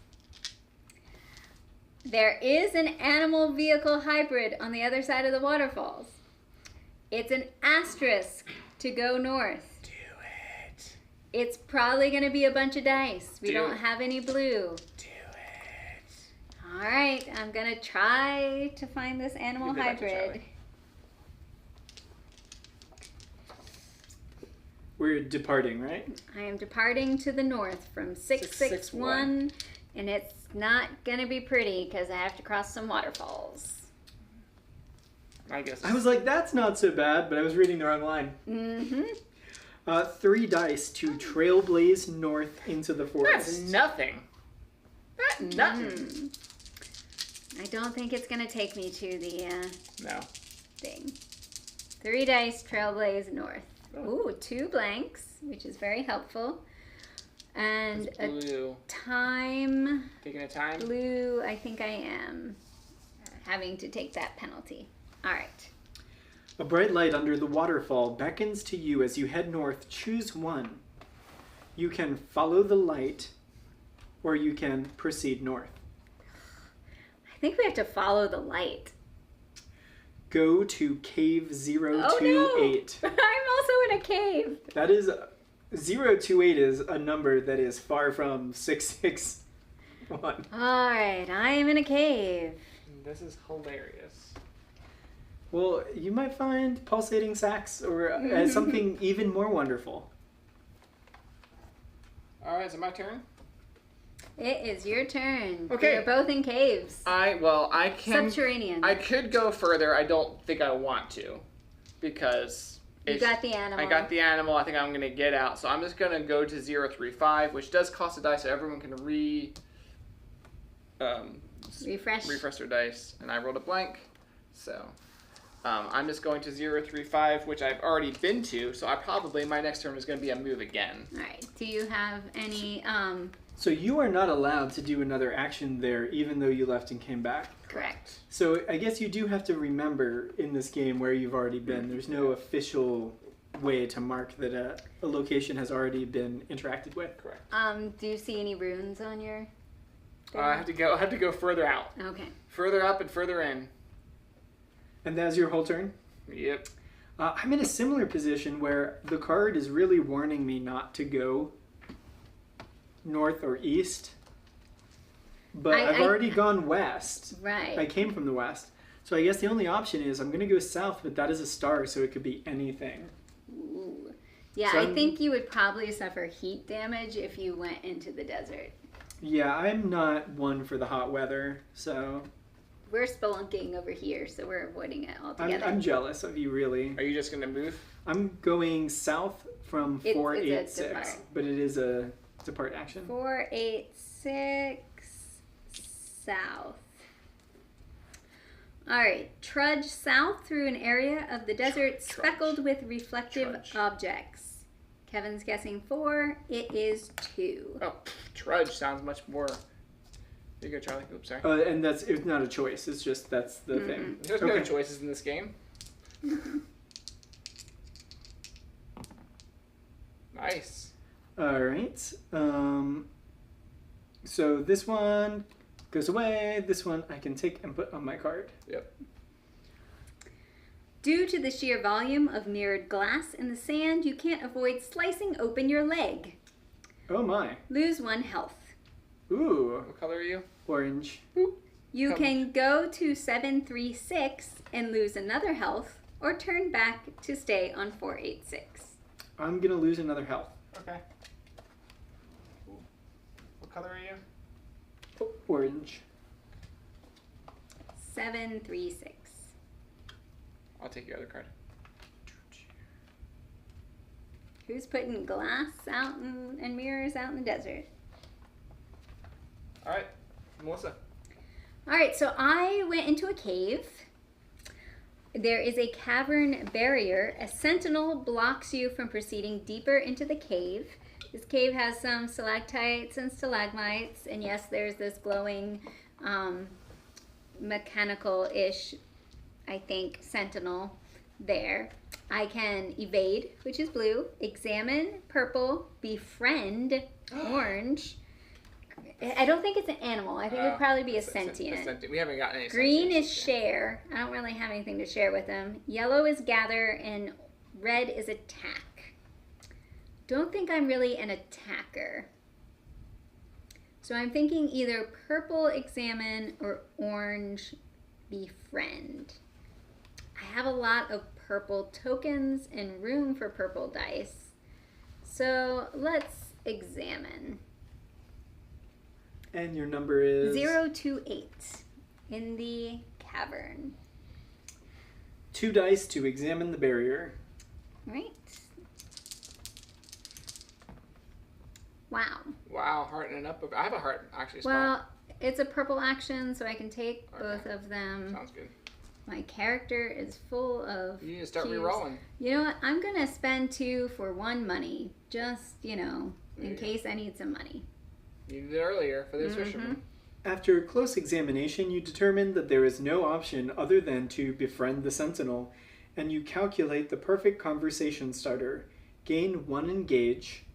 There is an animal vehicle hybrid on the other side of the waterfalls. It's an asterisk to go north. Do it. It's probably going to be a bunch of dice. We Do don't it. have any blue. Do it. All right, I'm going to try to find this animal Give it back to hybrid. Charlie. We're departing, right? I am departing to the north from 661, and it's not going to be pretty because I have to cross some waterfalls. I guess. I was like, that's not so bad, but I was reading the wrong line. Mm-hmm. 3 dice to trailblaze north into the forest. That's nothing. That's nothing. Mm. I don't think it's going to take me to the No. thing. 3 dice, trailblaze north. Oh. Ooh, 2 blanks, which is very helpful. And It's a blue. time Taking a time. blue, I think I am having to take that penalty. All right. A bright light under the waterfall beckons to you as you head north. Choose one. You can follow the light, or you can proceed north. I think we have to follow the light. Go to cave 028. Oh no! I'm also in a cave. That is 028 is a number that is far from 661. All right, I am in a cave. This is hilarious. Well, you might find pulsating sacks or something even more wonderful. All right, is it my turn? It is your turn. Okay. We're both in caves. I can. Subterranean. I could go further. I don't think I want to, because You got the animal. I got the animal. I think I'm gonna get out. So I'm just gonna go to 035, which does cost a dice, so everyone can refresh their dice. And I rolled a blank, so I'm just going to 035, which I've already been to. So my next turn is gonna be a move again. All right. Do you have any? So you are not allowed to do another action there, even though you left and came back. Correct. So I guess you do have to remember in this game where you've already been. There's no official way to mark that a location has already been interacted with. Correct. Do you see any runes on your? I have to go further out, Okay. further up and further in. And that's your whole turn? Yep. I'm in a similar position where the card is really warning me not to go north or east. But I've already gone west. Right. I came from the west. So I guess the only option is I'm going to go south, but that is a star, so it could be anything. Ooh. Yeah, So I think you would probably suffer heat damage if you went into the desert. Yeah, I'm not one for the hot weather, so We're spelunking over here, so we're avoiding it altogether. I'm jealous of you, really. Are you just gonna move? I'm going south from It's a 486, depart. but it is a depart action. 486 south. All right, trudge south through an area of the desert Trudge. speckled with reflective Trudge. objects. Kevin's guessing 4. It is 2. Oh, trudge sounds much more. Here you go, Charlie. Oops, sorry. And it's not a choice. It's just that's the thing. There's no choices in this game. Nice. All right. So this one goes away. This one I can take and put on my card. Yep. Due to the sheer volume of mirrored glass in the sand, you can't avoid slicing open your leg. Oh my. Lose 1 health. Ooh, What color are you? orange. You Come. can go to 736 and lose another health, or turn back to stay on 486. I'm gonna lose another health. Okay. Ooh. What color are you? Oh, orange. 736. I'll take your other card. Who's putting glass out and mirrors out in the desert? All right, Melissa. All right, so I went into a cave. There is a cavern barrier. A sentinel blocks you from proceeding deeper into the cave. This cave has some stalactites and stalagmites, and yes, there's this glowing mechanical-ish I think, sentinel there. I can evade, which is blue, examine, purple, befriend, orange. I don't think it's an animal. I think it would probably be a sentient. We haven't gotten any. Green is share. I don't really have anything to share with them. Yellow is gather, and red is attack. Don't think I'm really an attacker. So I'm thinking either purple examine or orange befriend. I have a lot of purple tokens and room for purple dice. So let's examine. And your number is? 0 to 8 in the cavern. 2 dice to examine the barrier. Right. Wow. Wow, heart and up. I have a heart actually. Well, it's a purple action, so I can take both of them. Sounds good. My character is full of. You need to start cubes. re-rolling. You know what? I'm gonna spend 2 for 1 money, just in case I need some money. You did it earlier for this fisherman. After close examination, you determine that there is no option other than to befriend the sentinel, and you calculate the perfect conversation starter. Gain 1 engage,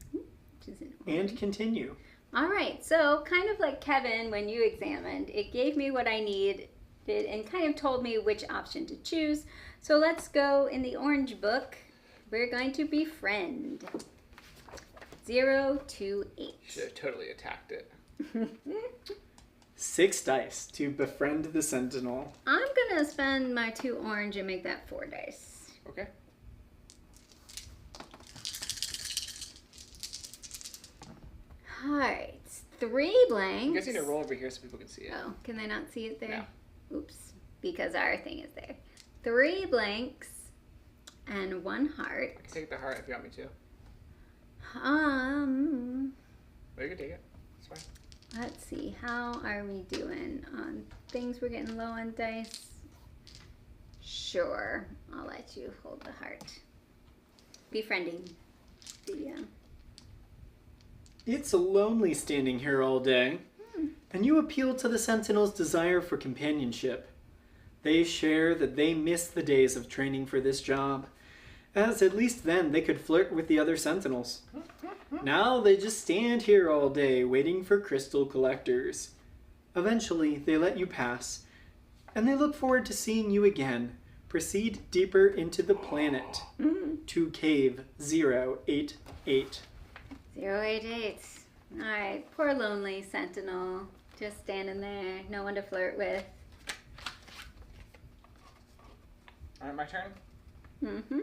and continue. All right, so kind of like Kevin when you examined, it gave me what I needed and kind of told me which option to choose. So let's go in the orange book. We're going to befriend. 0 to 8. Should have totally attacked it. 6 dice to befriend the sentinel. I'm gonna spend my 2 orange and make that 4 dice. Okay. Alright, 3 blanks. You guys need to roll over here so people can see it. Oh, can they not see it there? No. Oops, because our thing is there. 3 blanks and 1 heart. I can take the heart if you want me to. Well, you can take it. It's fine. Let's see, how are we doing on things? We're getting low on dice. Sure, I'll let you hold the heart. Befriending. It's lonely standing here all day, and you appeal to the sentinel's desire for companionship. They share that they miss the days of training for this job, as at least then they could flirt with the other sentinels. Now they just stand here all day waiting for crystal collectors. Eventually, they let you pass, and they look forward to seeing you again. Proceed deeper into the planet to cave 088. 088. Alright, poor lonely sentinel. Just standing there, no one to flirt with. Alright, my turn? Mm-hmm.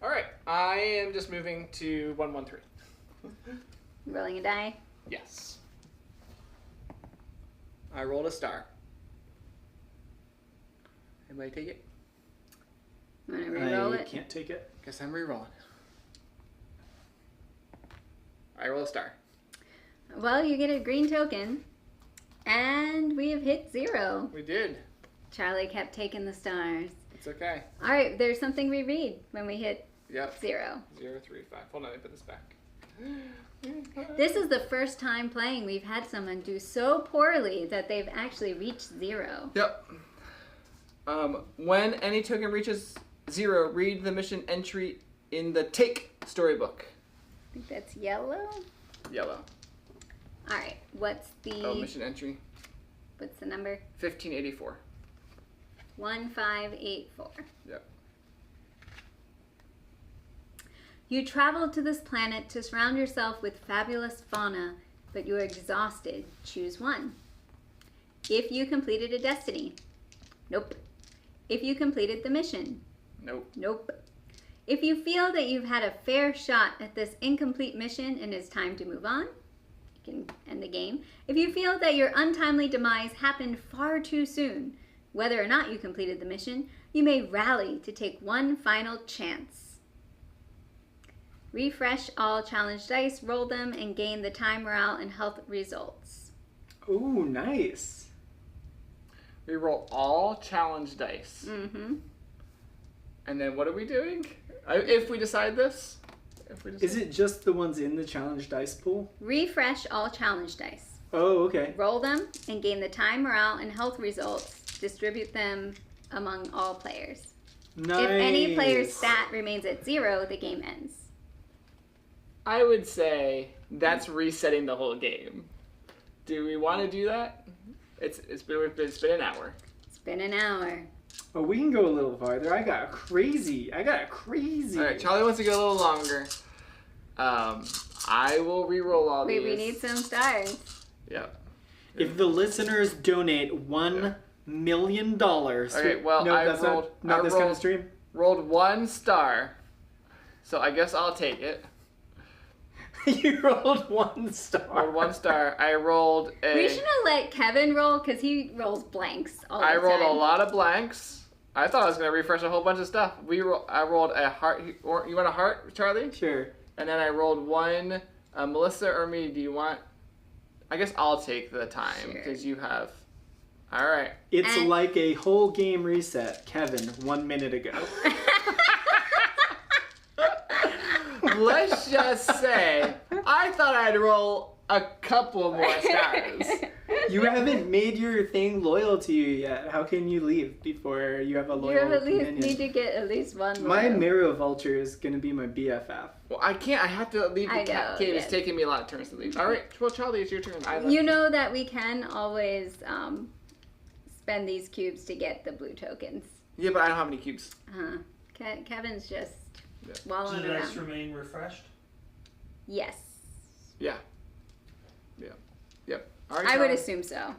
Alright, I am just moving to 113. Rolling a die. Yes. I rolled a star. Anybody take it? Want to re-roll I it? can't take it. Guess I'm re-rolling. I roll a star. Well, you get a green token, and we have hit 0. We did. Charlie kept taking the stars. It's okay. All right, there's something we read when we hit Yep. 0. 0, 3, 5. Hold on, let me put this back. This is the first time playing we've had someone do so poorly that they've actually reached 0. Yep. When any token reaches 0, read the mission entry in the Take storybook. I think that's yellow. Yellow. All right, what's the Mission entry. what's the number? 1584. 1584. Yep. You traveled to this planet to surround yourself with fabulous fauna, but you are exhausted. Choose one. If you completed a destiny. Nope. If you completed the mission. Nope. Nope. If you feel that you've had a fair shot at this incomplete mission and it's time to move on, you can end the game. If you feel that your untimely demise happened far too soon, whether or not you completed the mission, you may rally to take one final chance. Refresh all challenge dice, roll them, and gain the time, morale, and health results. Ooh, nice. We roll all challenge dice. Mm-hmm. And then what are we doing? If we decide this? Is it just the ones in the challenge dice pool? Refresh all challenge dice. Oh, okay. Roll them and gain the time, morale, and health results. Distribute them among all players. Nice. If any player's stat remains at 0, the game ends. I would say that's resetting the whole game. Do we want to do that? It's been an hour. It's been an hour. Oh, we can go a little farther. I got crazy. All right, Charlie wants to go a little longer. I will re-roll all these. Wait, we need some stars. Yep. If the listeners donate $1 million. Okay, well, no, I that's rolled. not I this rolled, kind of stream. Rolled 1 star, so I guess I'll take it. You rolled 1 star. Rolled 1 star. I rolled a. We should have let Kevin roll because he rolls blanks all the time. I rolled a lot of blanks. I thought I was gonna refresh a whole bunch of stuff. I rolled a heart. Or you want a heart, Charlie? Sure. And then I rolled 1. Melissa or me? Do you want? I guess I'll take the time because you have. All right. It's like a whole game reset, Kevin, 1 minute ago. Let's just say I thought I'd roll a couple more stars. You haven't made your thing loyal to you yet. How can you leave before you have a loyal You at least companion? need to get at least one. My loyal. Marrow Vulture is going to be my BFF. Well, I can't. I have to leave the I cat know, cave. yes. It's taking me a lot of turns to leave. All right. Well, Charlie, it's your turn. I left. You know that we can always spend these cubes to get the blue tokens. Yeah, but I don't have any cubes. Kevin's just Yeah. wallowing Do the dice around. remain refreshed? Yes. Yeah. Yeah. Yep. All right, I would Charlie. assume so.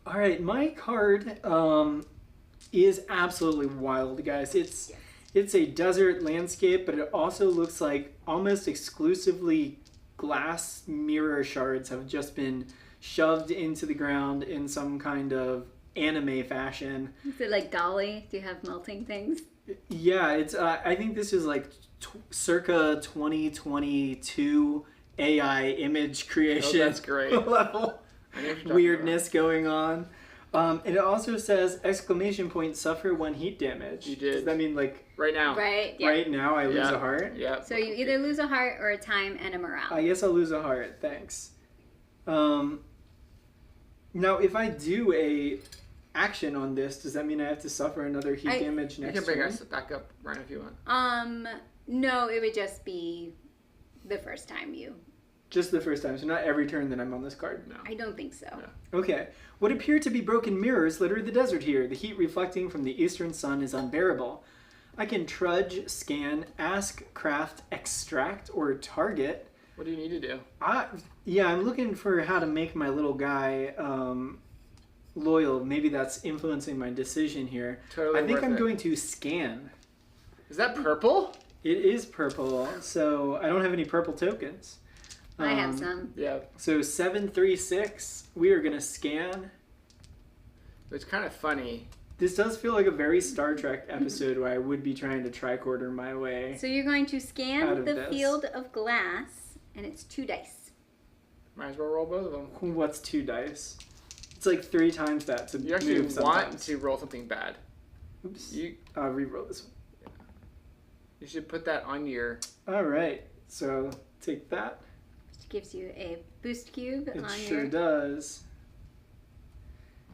All right, my card is absolutely wild, guys. It's a desert landscape, but it also looks like almost exclusively glass mirror shards have just been shoved into the ground in some kind of anime fashion. Is it like Dolly? Do you have melting things? Yeah, it's. I think this is like circa 2022 AI image creation. Oh, that's great. Level I know what you're talking weirdness going on. And it also says exclamation point suffer 1 heat damage. You did. Does that mean like about. Right now. Right. Yeah. right now I lose Yeah. a heart? Yeah. So you either lose a heart or a time and a morale. I guess I'll lose a heart. Thanks. Now, if I do a action on this, does that mean I have to suffer another heat damage You next can bring turn? us back up, Ryan, if you want. No, it would just be the first time you. Just the first time, so not every turn that I'm on this card. No. I don't think so. No. Okay. What appear to be broken mirrors litter the desert here. The heat reflecting from the eastern sun is unbearable. I can trudge, scan, ask, craft, extract, or target. What do you need to do? I'm looking for how to make my little guy loyal. Maybe that's influencing my decision here. Totally I think worth I'm it. going to scan. Is that purple? It is purple, so I don't have any purple tokens. I have some. Yeah. So 736, we are going to scan. It's kind of funny. This does feel like a very Star Trek episode where I would be trying to tricorder my way. So you're going to Out scan of the this. field of glass, and it's 2 dice. Might as well roll both of them. What's 2 dice? It's like 3 times that to You actually move want sometimes. to roll something bad. Oops. You Reroll this one. you should put that on your. All right, so take that. Which gives you a boost cube It on sure your. does.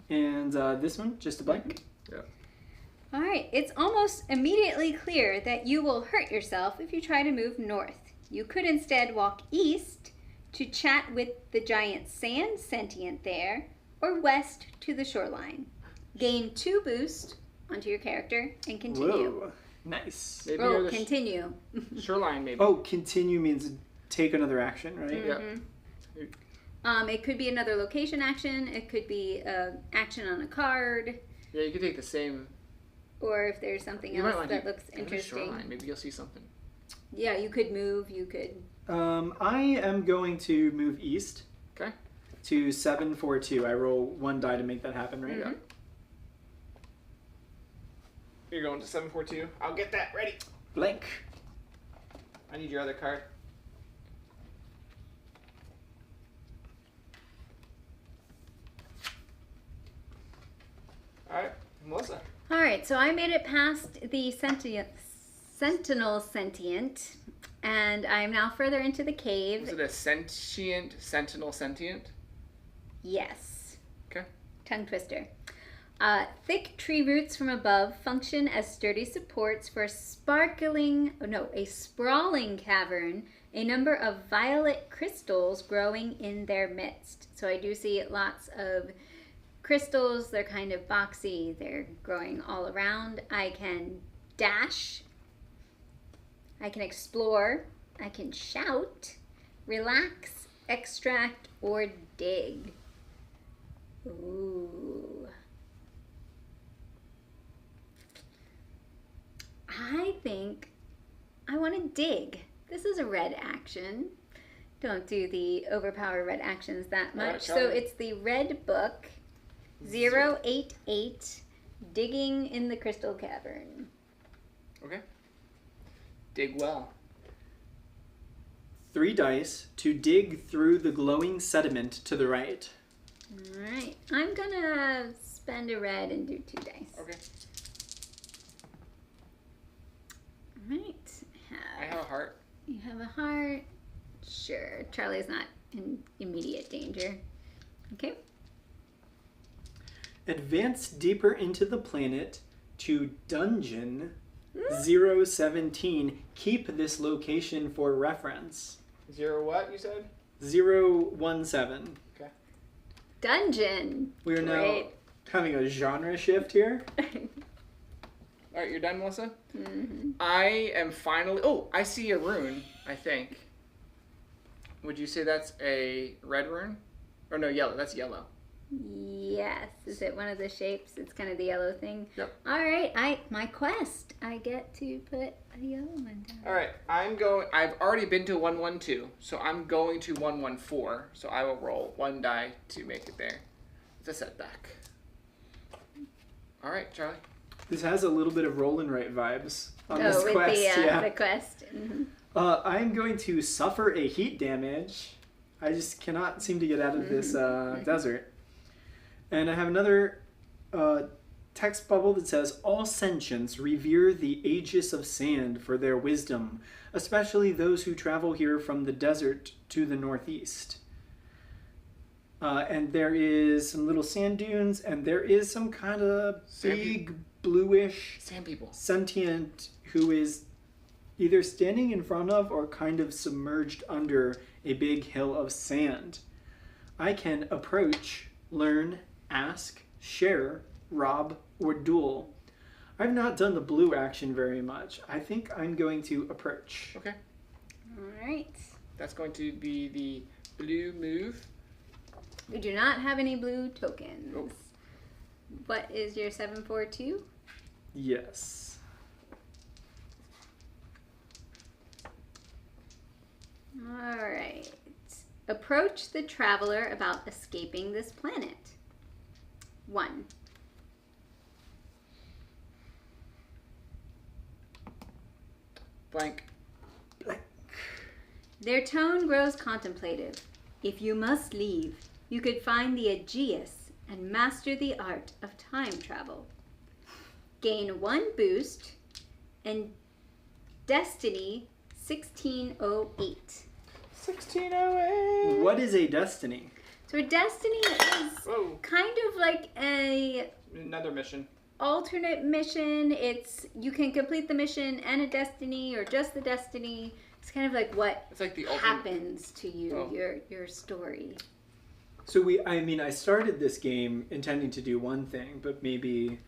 And this one, just a blank. All right, it's almost immediately clear that you will hurt yourself if you try to move north. You could instead walk east to chat with the giant sand sentient there, or west to the shoreline. Gain 2 boost onto your character and continue. Whoa, nice. Maybe Oh, you're the continue. shoreline, maybe. Oh, continue means take another action, right? Yeah. It could be another location action. It could be an action on a card, Yeah, you could take the same. or if there's something You might else want that to looks do the interesting. shoreline. Maybe you'll see something. Yeah, you could move. You could. I am going to move east. Okay. To 742. I roll 1 die to make that happen, right? Yeah. You're going to 742. I'll get that ready. Blank. I need your other card. All right, Melissa. All right, so I made it past the Sentinel Sentient, and I'm now further into the cave. Was it a sentinel sentient? Yes. Okay. Tongue twister. Thick tree roots from above function as sturdy supports for a sprawling cavern, a number of violet crystals growing in their midst. So I do see lots of crystals. They're kind of boxy. They're growing all around. I can dash. I can explore. I can shout, relax, extract, or dig. Ooh. I think I want to dig. This is a red action. Don't do the overpowered red actions that much. Right, so it's the red book, 088, Digging in the Crystal Cavern. Okay. Dig well. 3 dice to dig through the glowing sediment to the right. All right. I'm going to spend a red and do 2 dice. Okay. All right. I have a heart. You have a heart. Sure. Charlie's not in immediate danger. Okay. Advance deeper into the planet to Dungeon 017. Keep this location for reference. 0 what, you said? 017. Okay. Dungeon. We are now Great. having a genre shift here. All right, you're done, Melissa? Mm-hmm. I am finally... Oh, I see a rune, I think. Would you say that's a red rune? Or no, yellow. That's yellow. Yes. Is it one of the shapes? It's kind of the yellow thing. Yep. All right. My quest. I get to put a yellow one down. All right, I've already been to 112, so I'm going to 114. So I will roll 1 die to make it there. It's a setback. All right, Charlie. This has a little bit of roll and write vibes on this with quest. the quest. Mm-hmm. I'm going to suffer a heat damage. I just cannot seem to get out of this desert. And I have another text bubble that says, all sentients revere the Aegis of Sand for their wisdom, especially those who travel here from the desert to the northeast. And there is some little sand dunes, and there is some kind of big, bluish, Sand people. sentient who is either standing in front of or kind of submerged under a big hill of sand. I can approach, learn, ask, share, rob, or duel. I've not done the blue action very much. I think I'm going to approach. Okay. All right. That's going to be the blue move. We do not have any blue tokens. Nope. What is your 742? Yes. All right. Approach the traveler about escaping this planet. 1. Blank. Their tone grows contemplative. If you must leave, you could find the Aegeus and master the art of time travel. Gain 1 boost and Destiny 1608. 1608. What is a destiny? So a destiny is Whoa. kind of like a Another mission. alternate mission. It's you can complete the mission and a destiny or just the destiny. It's kind of like what It's like the ultimate. happens to you, Oh. your story. So I started this game intending to do one thing, but maybe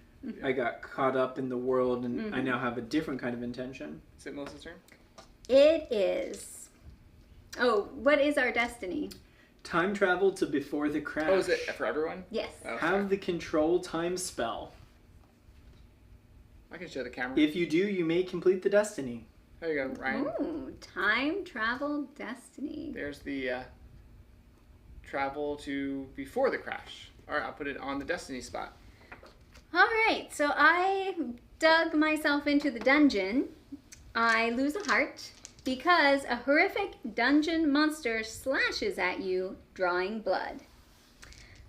I got caught up in the world and I now have a different kind of intention. Is it Melissa's turn? It is. Oh, what is our destiny? Time travel to before the crash. Oh, is it for everyone? Yes. Oh, Have the control time spell. I can show the camera. If you do, you may complete the destiny. There you go, Ryan. Ooh, time travel destiny. There's the travel to before the crash. All right, I'll put it on the destiny spot. All right, so I dug myself into the dungeon. I lose a heart because a horrific dungeon monster slashes at you, drawing blood.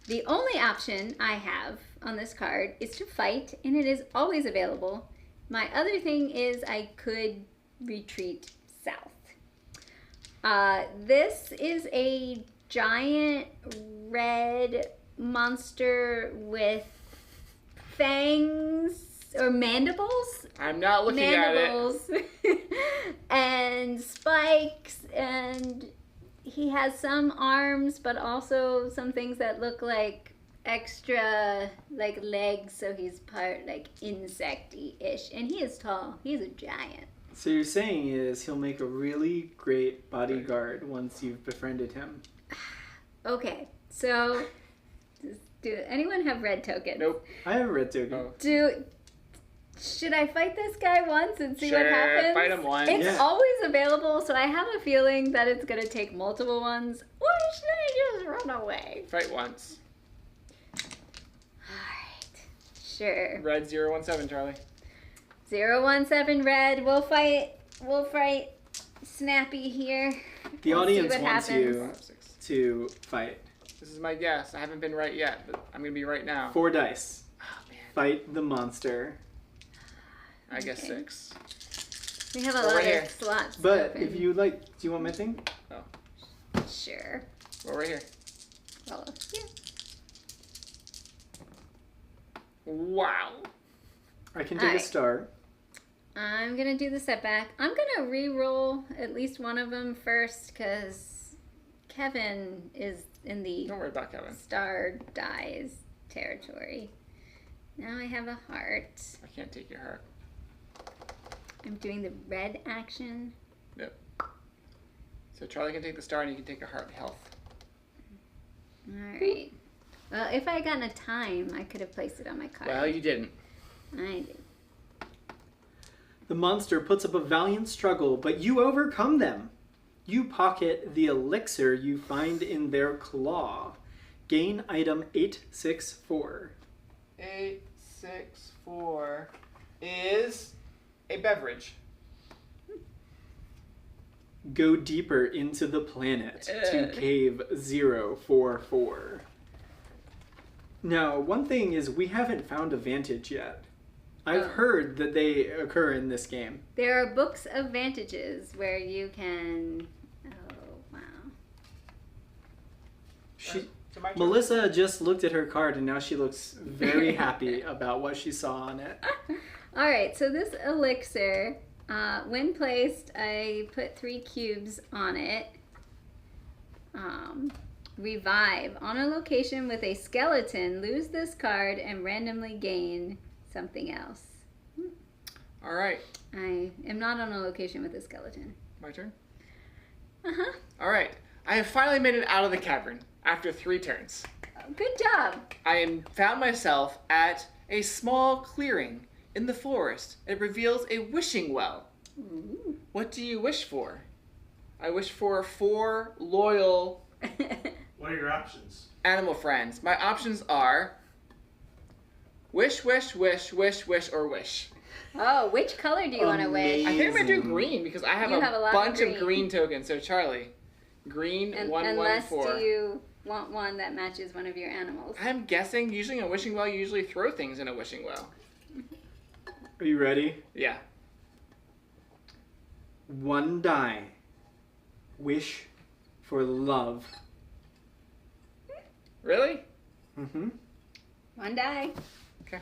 The only option I have on this card is to fight, and it is always available. My other thing is I could retreat south. This is a giant red monster with fangs or mandibles. I'm not looking at it. And spikes, and he has some arms, but also some things that look like extra like legs, so he's part like insecty-ish, and he is tall. He's a giant. So you're saying is he'll make a really great bodyguard once you've befriended him. Okay, so do anyone have red tokens? Nope. I have a red token. Oh. Should I fight this guy once and see Sure, what happens? fight him once. It's Yeah. always available, so I have a feeling that it's gonna take multiple ones. Or should I just run away? Fight once. Alright. Sure. Red 017, Charlie. 017 red. We'll fight Snappy here. The We'll see audience what wants happens. you 5, 6. to fight. This is my guess. I haven't been right yet, but I'm gonna be right now. 4 dice. Oh man. Fight the monster. I guess Okay. 6. We have a Well, lot right here. of slots. But open. if you like, do you want my thing? Sure. Well, right here. Well, yeah. Wow. I can take a Alright. star. I'm gonna do the setback. I'm gonna re-roll at least one of them first, because Kevin is in the Don't worry about Kevin. star dies territory. Now I have a heart. I can't take your heart. I'm doing the red action. So Charlie can take the star and you can take a heart health. Alright. Well, if I had gotten a time, I could have placed it on my card. Well, you didn't. I did. The monster puts up a valiant struggle, but you overcome them. You pocket the elixir you find in their claw. Gain item 864. 864 is a beverage. Go deeper into the planet to cave 044. Now, one thing is we haven't found a Vantage yet. I've Oh. heard that they occur in this game. There are books of vantages where you can. Oh, wow. She, So my turn. Melissa just looked at her card and now she looks very happy about what she saw on it. Alright, so this elixir, when placed, I put 3 cubes on it. Revive. On a location with a skeleton, lose this card and randomly gain something else. All right. I am not on a location with a skeleton. My turn. Uh-huh. All right. I have finally made it out of the cavern after 3 turns. Good job. I found myself at a small clearing in the forest. It reveals a wishing well. Ooh. What do you wish for? I wish for 4 loyal What are your options? animal friends. My options are wish, wish, wish, wish, wish, or wish. Oh, which color do you want to wish? I think I'm gonna do Amazing. green because I have You have a lot of bunch of green. green tokens. So Charlie, green And, 114. unless do you want one that matches one of your animals. I'm guessing usually in a wishing well you usually throw things in a wishing well. Are you ready? Yeah. 1 die. Wish for love. Really? Mm-hmm. 1 die. Okay.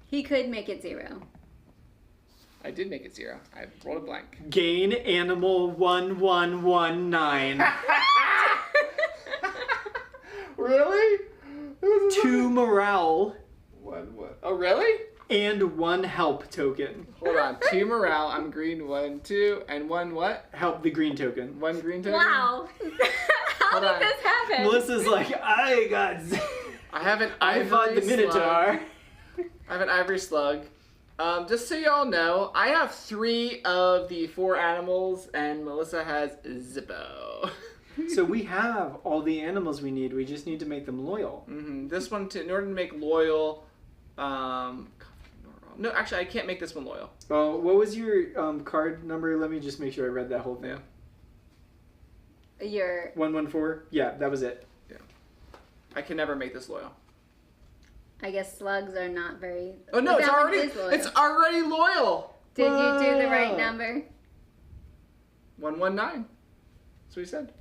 He could make it 0. I did make it 0. I rolled a blank. Gain animal 1119. Really? 2 morale What? Oh, really? and 1 help token. Hold on. 2 morale. I'm green. 1, 2, and 1 what? Help the green token. 1 green token. Wow. How Hold did on. this happen? Melissa's like, I got. I have an I fought the ivory Minotaur. slug. I have an ivory slug. Just so y'all know, I have 3 of the 4 animals, and Melissa has Zippo. So we have all the animals we need. We just need to make them loyal. This one, in order to make loyal, no, actually, I can't make this one loyal. Oh, what was your card number? Let me just make sure I read that whole thing. Your 114? Yeah, that was it. I can never make this loyal. I guess slugs are not very. Oh no, But it's that one already is loyal. it's already loyal. Did you do the right Whoa. number? 119. That's what he said.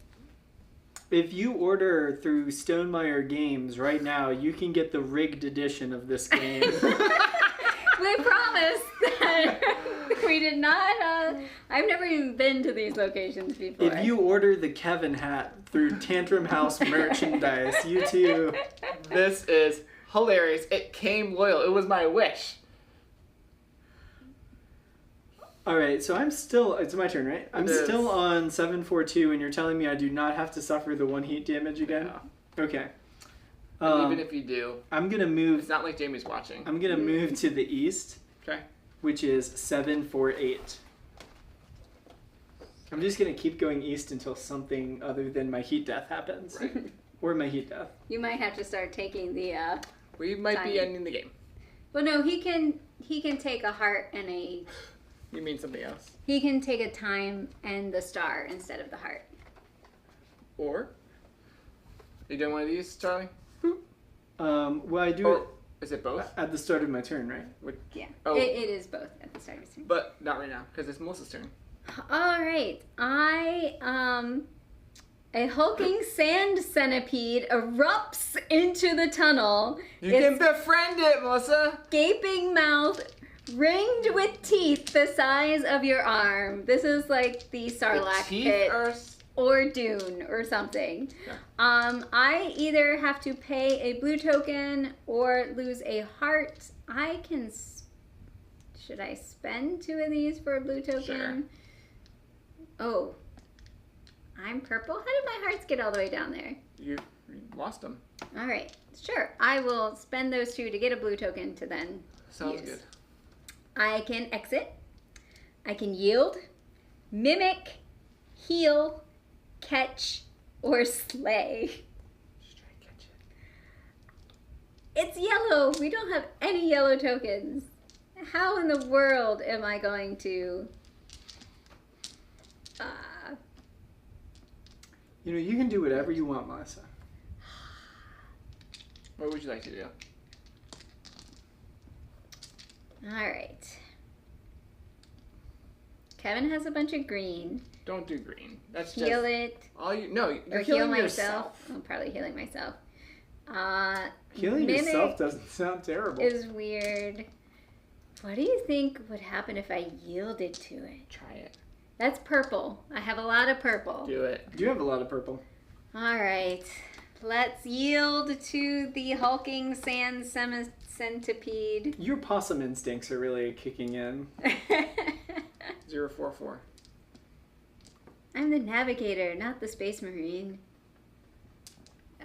If you order through Stonemaier Games right now, you can get the rigged edition of this game. We promised that we did not. I've never even been to these locations before. If you order the Kevin hat through Tantrum House Merchandise, you too. This is hilarious. It came loyal. It was my wish. Alright, so I'm still... It's my turn, right? I'm It is. still on 742, and you're telling me I do not have to suffer the 1 heat damage again? Yeah. Okay. And even if you do, I'm gonna move... it's not like Jamie's watching. I'm gonna move to the east, Okay. which is 748. I'm just gonna keep going east until something other than my heat death happens. Right. Or my heat death. You might have to start taking the. We might be Tiny. ending the game. Well, no, he can take a heart and a. You mean something else? He can take a time and the star instead of the heart. Or? You doing one of these, Charlie? Well, I do Or is it both? it at the start of my turn, right? Yeah, Oh. it is both at the start of his turn. But not right now, because it's Melissa's turn. All right, a hulking sand centipede erupts into the tunnel. You Its can befriend it, Melissa! gaping mouth ringed with teeth the size of your arm. This is like the Sarlacc The teeth pit are... or Dune or something. Yeah. I either have to pay a blue token or lose a heart. I can. Should I spend 2 of these for a blue token? Sure. Oh, I'm purple. How did my hearts get all the way down there? You lost them. All right, sure. I will spend those 2 to get a blue token to then Sounds use. good. I can exit. I can yield, mimic, heal, catch, or slay. Just try to catch it. It's yellow. We don't have any yellow tokens. How in the world am I going to... You know, you can do whatever you want, Melissa. What would you like to do? All right. Kevin has a bunch of green. Don't do green. That's just... Heal it. All you... No, you're Or heal healing myself. yourself. I'm probably healing myself. Healing mimic yourself doesn't sound terrible. is weird. What do you think would happen if I yielded to it? Try it. That's purple. I have a lot of purple. Do it. You have a lot of purple. All right. Let's yield to the hulking sand centipede. Your possum instincts are really kicking in. 044. I'm the navigator, not the space marine.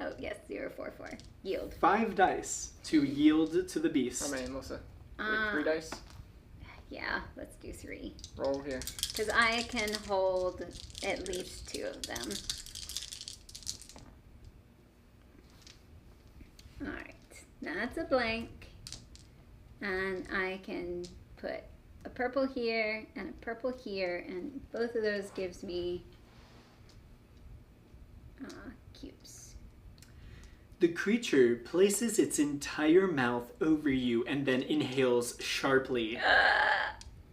Oh, yes, 044. Yield. 5 dice to yield to the beast. How many, Melissa? 3 dice? Yeah, let's do 3. Roll here. Because I can hold at least 2 of them. Alright, that's a blank. And I can put a purple here and a purple here, and both of those gives me cubes. The creature places its entire mouth over you and then inhales sharply.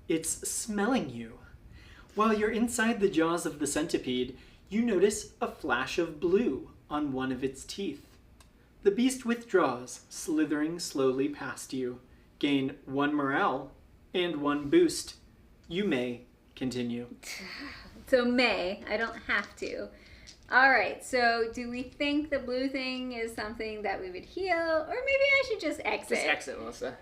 It's smelling you. While you're inside the jaws of the centipede, you notice a flash of blue on one of its teeth. The beast withdraws, slithering slowly past you. Gain 1 morale and 1 boost. You may continue. So may, I don't have to. Alright, so do we think the blue thing is something that we would heal? Or maybe I should just exit. Just exit, Melissa.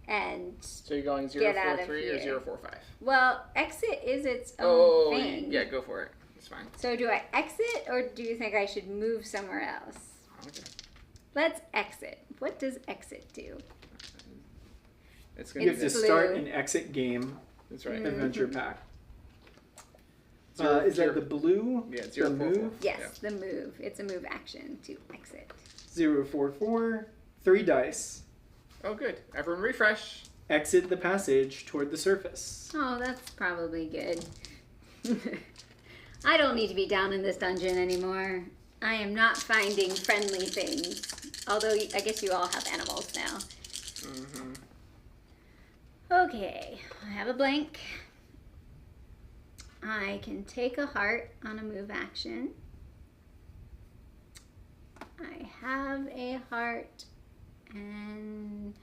And, So you're going Get out of 043 or here. 045? well, exit is its own Oh, thing. yeah, go for it. It's fine. So do I exit or do you think I should move somewhere else? Okay. Let's exit. What does exit do? It's You gonna have be to this. start an exit game That's right. adventure pack. Zero- Is that zero- the blue? Yeah, the 044. move? Yes, the move. It's a move action to exit. 044. 3 dice. Oh, good. Everyone refresh. Exit the passage toward the surface. Oh, that's probably good. I don't need to be down in this dungeon anymore. I am not finding friendly things. Although, I guess you all have animals now. Mm-hmm. Okay, I have a blank. I can take a heart on a move action. have a heart. And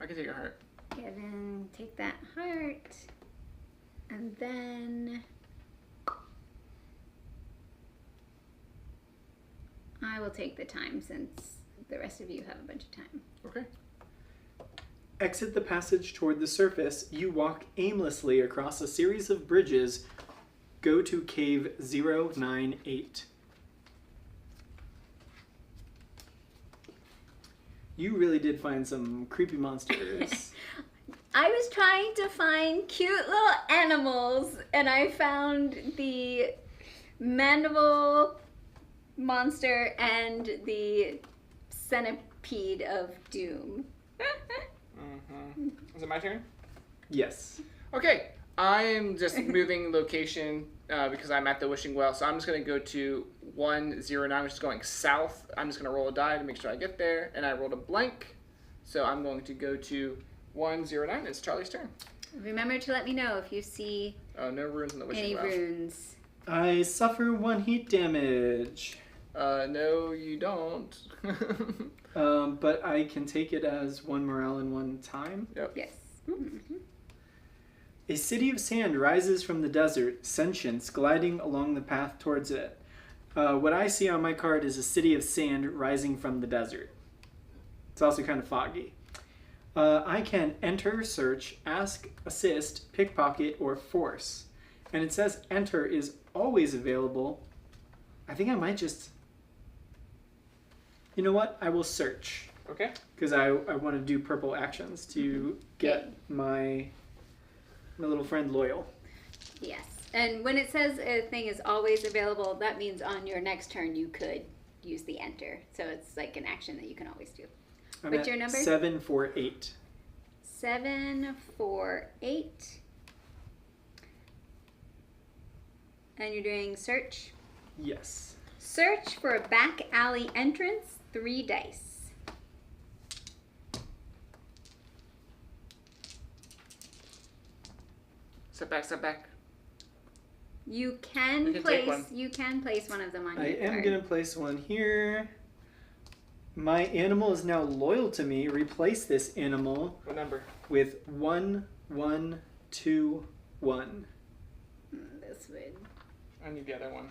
I can take a heart. Kevin, take that heart. And then I will take the time since the rest of you have a bunch of time. Okay. Exit the passage toward the surface. You walk aimlessly across a series of bridges. Go to cave 098. You really did find some creepy monsters. I was trying to find cute little animals, and I found the mandible monster and the centipede of doom. Is it my turn? Yes. Okay. I'm just moving location because I'm at the wishing well. So I'm just going to go to 109, which is going south. I'm just going to roll a die to make sure I get there. And I rolled a blank. So I'm going to go to 109. It's Charlie's turn. Remember to let me know if you see Oh, no runes in the wishing any well. runes. I suffer 1 heat damage. No, you don't. But I can take it as 1 morale and 1 time. Yep. Yes. Mm-hmm. A city of sand rises from the desert, sentience gliding along the path towards it. What I see on my card is a city of sand rising from the desert. It's also kind of foggy. I can enter, search, ask, assist, pickpocket, or force. And it says enter is always available. I think I might just... You know what? I will search. Okay. Because I want to do purple actions to get my little friend loyal. Yes. And when it says a thing is always available, that means on your next turn you could use the enter. So it's like an action that you can always do. I'm What's at your number? 748. 748. And you're doing search. Yes. Search for a back alley entrance, 3 dice. Step back. You can You can take place one. one of them on I your am card. going to place one here. My animal is now loyal to me. Replace this animal What number? with 1121. This would. I need the other one.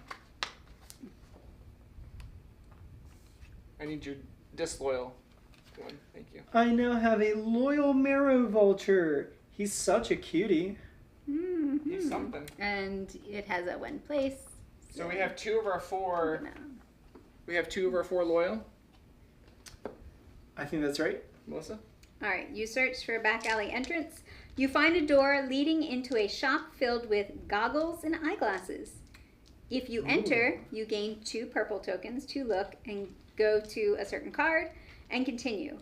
I need your disloyal one. Thank you. I now have a loyal marrow vulture. He's such a cutie. Mm-hmm. He's something. And it has a 1 place. So we have 2 of our 4. No. We have 2 of our 4 loyal. I think that's right. Melissa? All right, you search for a back alley entrance. You find a door leading into a shop filled with goggles and eyeglasses. If you enter, you gain 2 purple tokens to look and go to a certain card and continue.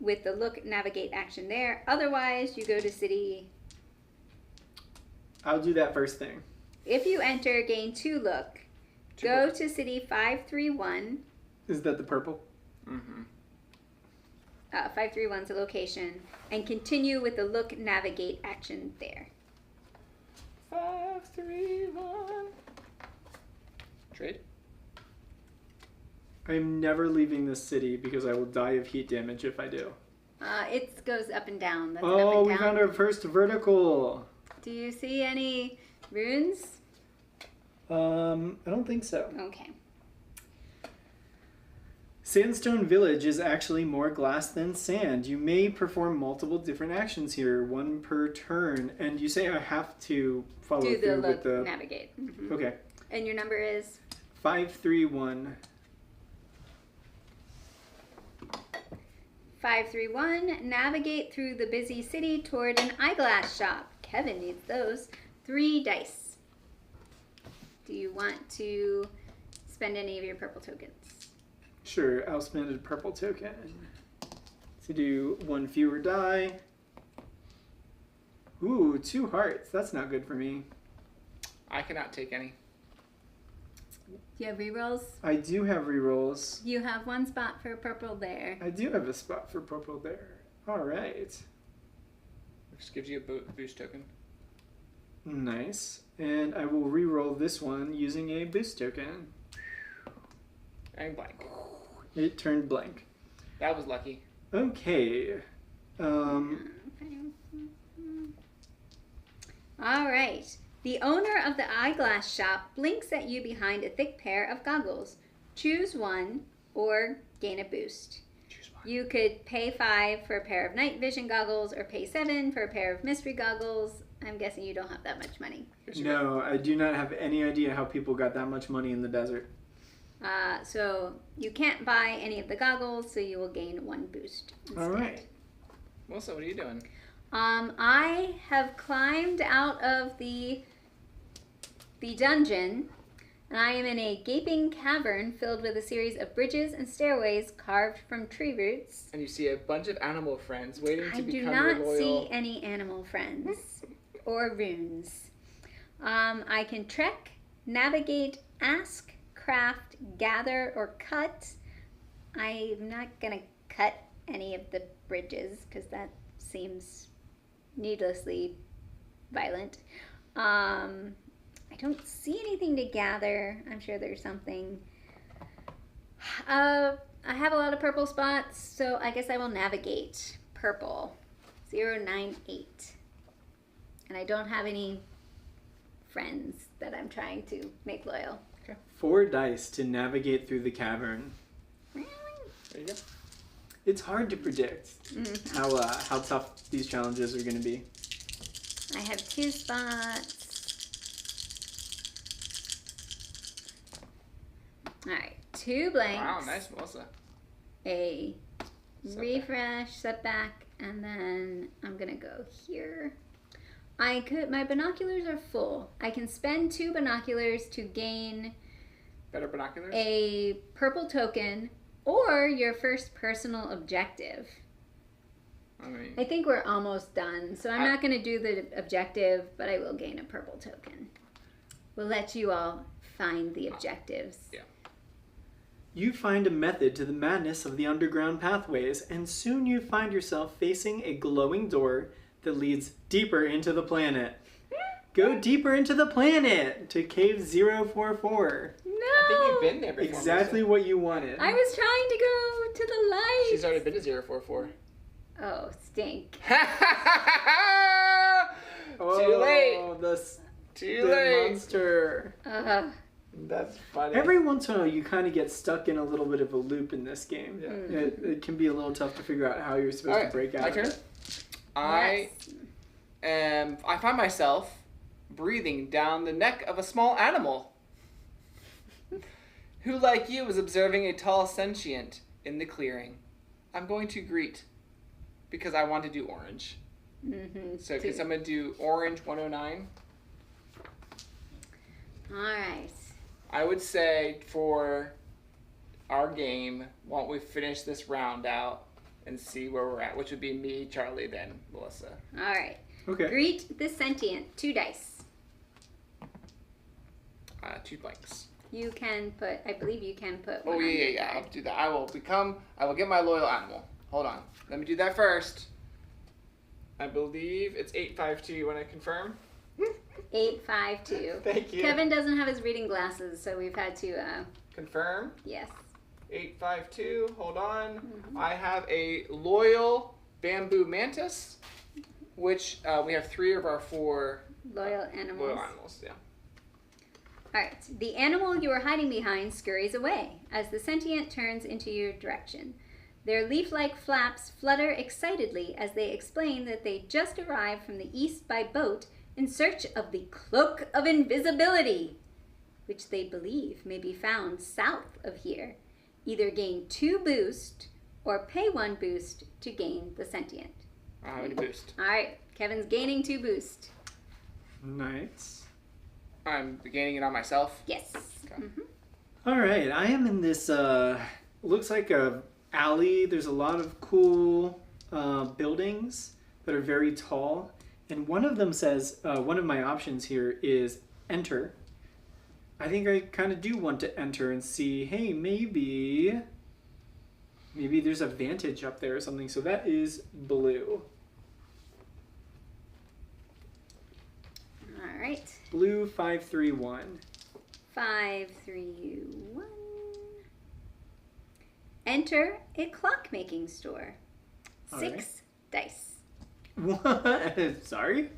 With the look navigate action there. Otherwise, you go to city. I'll do that first thing. If you enter, gain 2 look. Go to city 531. Is that the purple? Mm-hmm. 531's a location. And continue with the look navigate action there. 5, 3, 1. Trade? I'm never leaving this city because I will die of heat damage if I do. It goes up and down. That's an Oh, up and we down. found our first vertical. Do you see any runes? I don't think so. Okay. Sandstone Village is actually more glass than sand. You may perform multiple different actions here, 1 per turn. And you say I have to follow Do the through look with the... navigate. Mhm. Okay. And your number is? 531. 531. Navigate through the busy city toward an eyeglass shop. Kevin needs those. 3 dice. Do you want to spend any of your purple tokens? Sure, I'll spend a purple token to do 1 fewer die. Ooh, 2 hearts. That's not good for me. I cannot take any. Do you have rerolls? I do have rerolls. You have 1 spot for purple there. I do have a spot for purple there. All right. Which gives you a boost token. Nice. And I will reroll this one using a boost token. And blank. It turned blank. That was lucky. Okay. All right. The owner of the eyeglass shop blinks at you behind a thick pair of goggles. Choose one or gain a boost. Choose one. You could pay $5 for a pair of night vision goggles or pay $7 for a pair of mystery goggles. I'm guessing you don't have that much money. No, I do not have any idea how people got that much money in the desert. So you can't buy any of the goggles, so you will gain 1 boost instead. All right. Melissa, what are you doing? I have climbed out of the dungeon, and I am in a gaping cavern filled with a series of bridges and stairways carved from tree roots. And you see a bunch of animal friends waiting to I do become not your loyal. see any animal friends or runes. I can trek, navigate, ask, craft, gather, or cut. I'm not going to cut any of the bridges because that seems needlessly violent. I don't see anything to gather. I'm sure there's something. I have a lot of purple spots, so I guess I will navigate. Purple. 098. And I don't have any friends that I'm trying to make loyal. 4 dice to navigate through the cavern. There you go. It's hard to predict how tough these challenges are going to be. I have 2 spots. Alright, 2 blanks. Wow, nice, Melissa. A Setback. refresh, setback, and then I'm gonna go here. My binoculars are full. I can spend 2 binoculars to gain Better binoculars? a purple token or your first personal objective. I mean, I think we're almost done, so I'm not going to do the objective, but I will gain a purple token. We'll let you all find the objectives. Yeah. You find a method to the madness of the underground pathways, and soon you find yourself facing a glowing door that leads deeper into the planet. Go deeper into the planet to Cave 044. No! I think you've been there before. Exactly Melissa. what you wanted. I was trying to go to the light. She's already been to 044. Oh, stink. Too late. The late. monster. That's funny. Every once in a while, you kind of get stuck in a little bit of a loop in this game. Yeah. It can be a little tough to figure out how you're supposed to break out. My of turn. it. I find myself breathing down the neck of a small animal who, like you, is observing a tall sentient in the clearing. I'm going to greet because I want to do orange. Mm-hmm. So because I'm going to do orange 109. All right. I would say for our game, why don't we finish this round out and see where we're at, which would be me, Charlie, then Melissa. All right. Okay. Greet the sentient. 2 dice. 2 blanks. You can put, I believe you can put Oh, one on your yeah. I'll card. do that. I will get my loyal animal. Hold on. Let me do that first. I believe it's 852. You want to confirm? 852. Thank you. Kevin doesn't have his reading glasses, so we've had to, Confirm. yes. 852. Hold on. Mm-hmm. I have a loyal bamboo mantis, which we have 3 of our 4 Loyal animals. loyal animals. Yeah. Alright, the animal you are hiding behind scurries away as the sentient turns into your direction. Their leaf-like flaps flutter excitedly as they explain that they just arrived from the east by boat in search of the Cloak of Invisibility, which they believe may be found south of here. Either gain 2 boost or pay 1 boost to gain the sentient. I have a boost. Alright, Kevin's gaining 2 boost. Nice. I'm gaining it on myself. Yes. Okay. Mhm. All right. I am in this, looks like a alley. There's a lot of cool buildings that are very tall. And one of them says, one of my options here is enter. I think I kind of do want to enter and see, hey, maybe there's a Vantage up there or something. So that is blue. All right. Blue 531. 5, 3, 1. Enter a clockmaking store. All 6 dice. What? Sorry?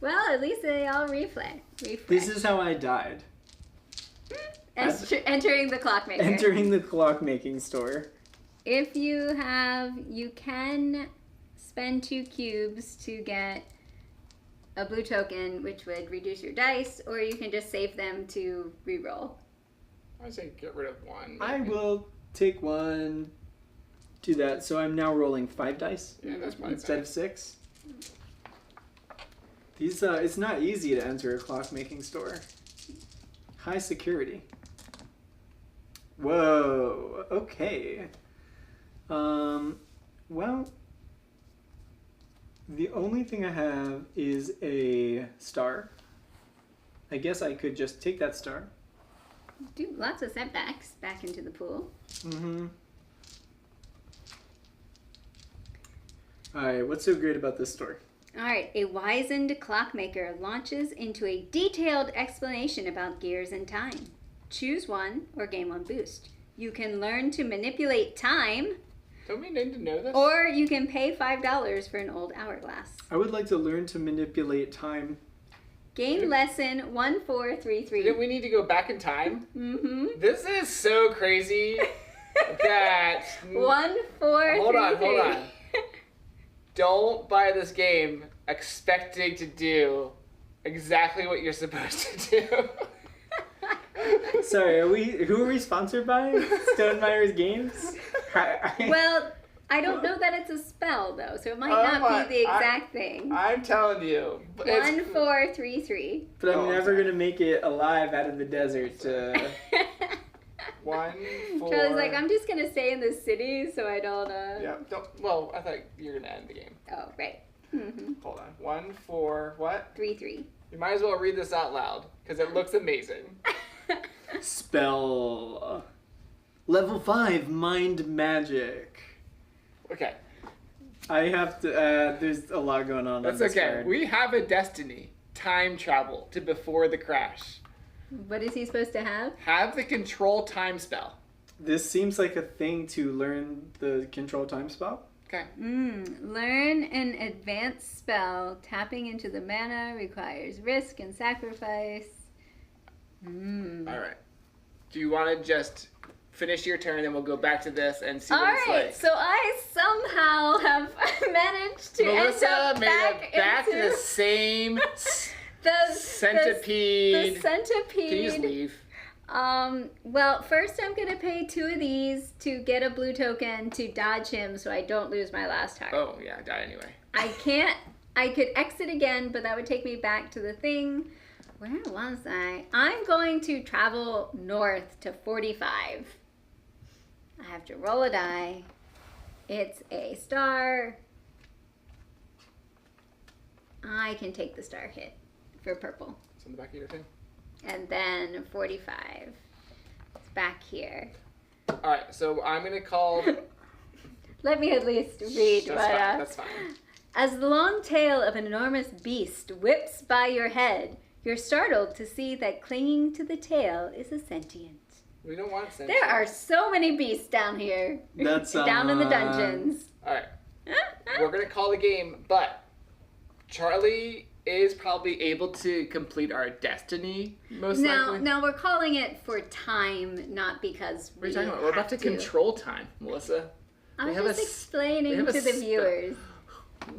Well, at least they all refresh. This is how I died. Entering the clockmaker. Entering the clockmaking store. If you can spend 2 cubes to get a blue token, which would reduce your dice, or you can just save them to reroll. I say get rid of 1. I will take 1, do that. So I'm now rolling 5 dice Yeah, that's probably instead of 6. These it's not easy to enter a clockmaking store. High security. Whoa. Okay. Well, the only thing I have is a star. I guess I could just take that star. Do lots of setbacks back into the pool. Mm-hmm. Alright, what's so great about this story? Alright, a wizened clockmaker launches into a detailed explanation about gears and time. Choose one or gain 1 boost. You can learn to manipulate time, Don't we need to know this? or you can pay $5 for an old hourglass. I would like to learn to manipulate time. Game lesson 1433. Didn't we need to go back in time? Mm-hmm. This is so crazy that... 1433. Hold on. Don't buy this game expecting to do exactly what you're supposed to do. Sorry, who are we sponsored by? Stonemeyer's Games? Well, I don't know that it's a spell, though, so it might not be the exact thing. I'm telling you. 1433. But I'm never going to make it alive out of the desert to... 1, 4... Charlie's like, I'm just going to stay in the city so I don't... Yeah, well, I thought you were going to end the game. Oh, right. Mm-hmm. Hold on. 1, 4, what? 3. You might as well read this out loud, because it looks amazing. Spell. Level 5, Mind Magic. Okay. I have to, there's a lot going on. That's this okay. card. We have a destiny. Time travel to before the crash. What is he supposed to have? Have the control time spell. This seems like a thing to learn the control time spell. Okay. Learn an advanced spell. Tapping into the mana requires risk and sacrifice. All right. Do you want to just finish your turn, and we'll go back to this and see what it's like? So I somehow have managed to Melissa end up made it back to into the same the centipede. The centipede. Can you just leave? Well, first I'm gonna pay 2 of these to get a blue token to dodge him so I don't lose my last heart. Oh, yeah, I died anyway. I could exit again, but that would take me back to the thing. Where was I? I'm going to travel north to 45. I have to roll a die. It's a star. I can take the star hit for purple. It's on the back of your thing. And then 45. It's back here. All right, so I'm going to call... Let me at least read That's fine. As the long tail of an enormous beast whips by your head, you're startled to see that clinging to the tail is a sentient. We don't want sentient. There are so many beasts down here. That's down in the dungeons. All right. We're going to call the game, but Charlie is probably able to complete our destiny, most likely. Now we're calling it for time, not because What are you talking about? We're about to control time, Melissa. I'm just explaining to the viewers.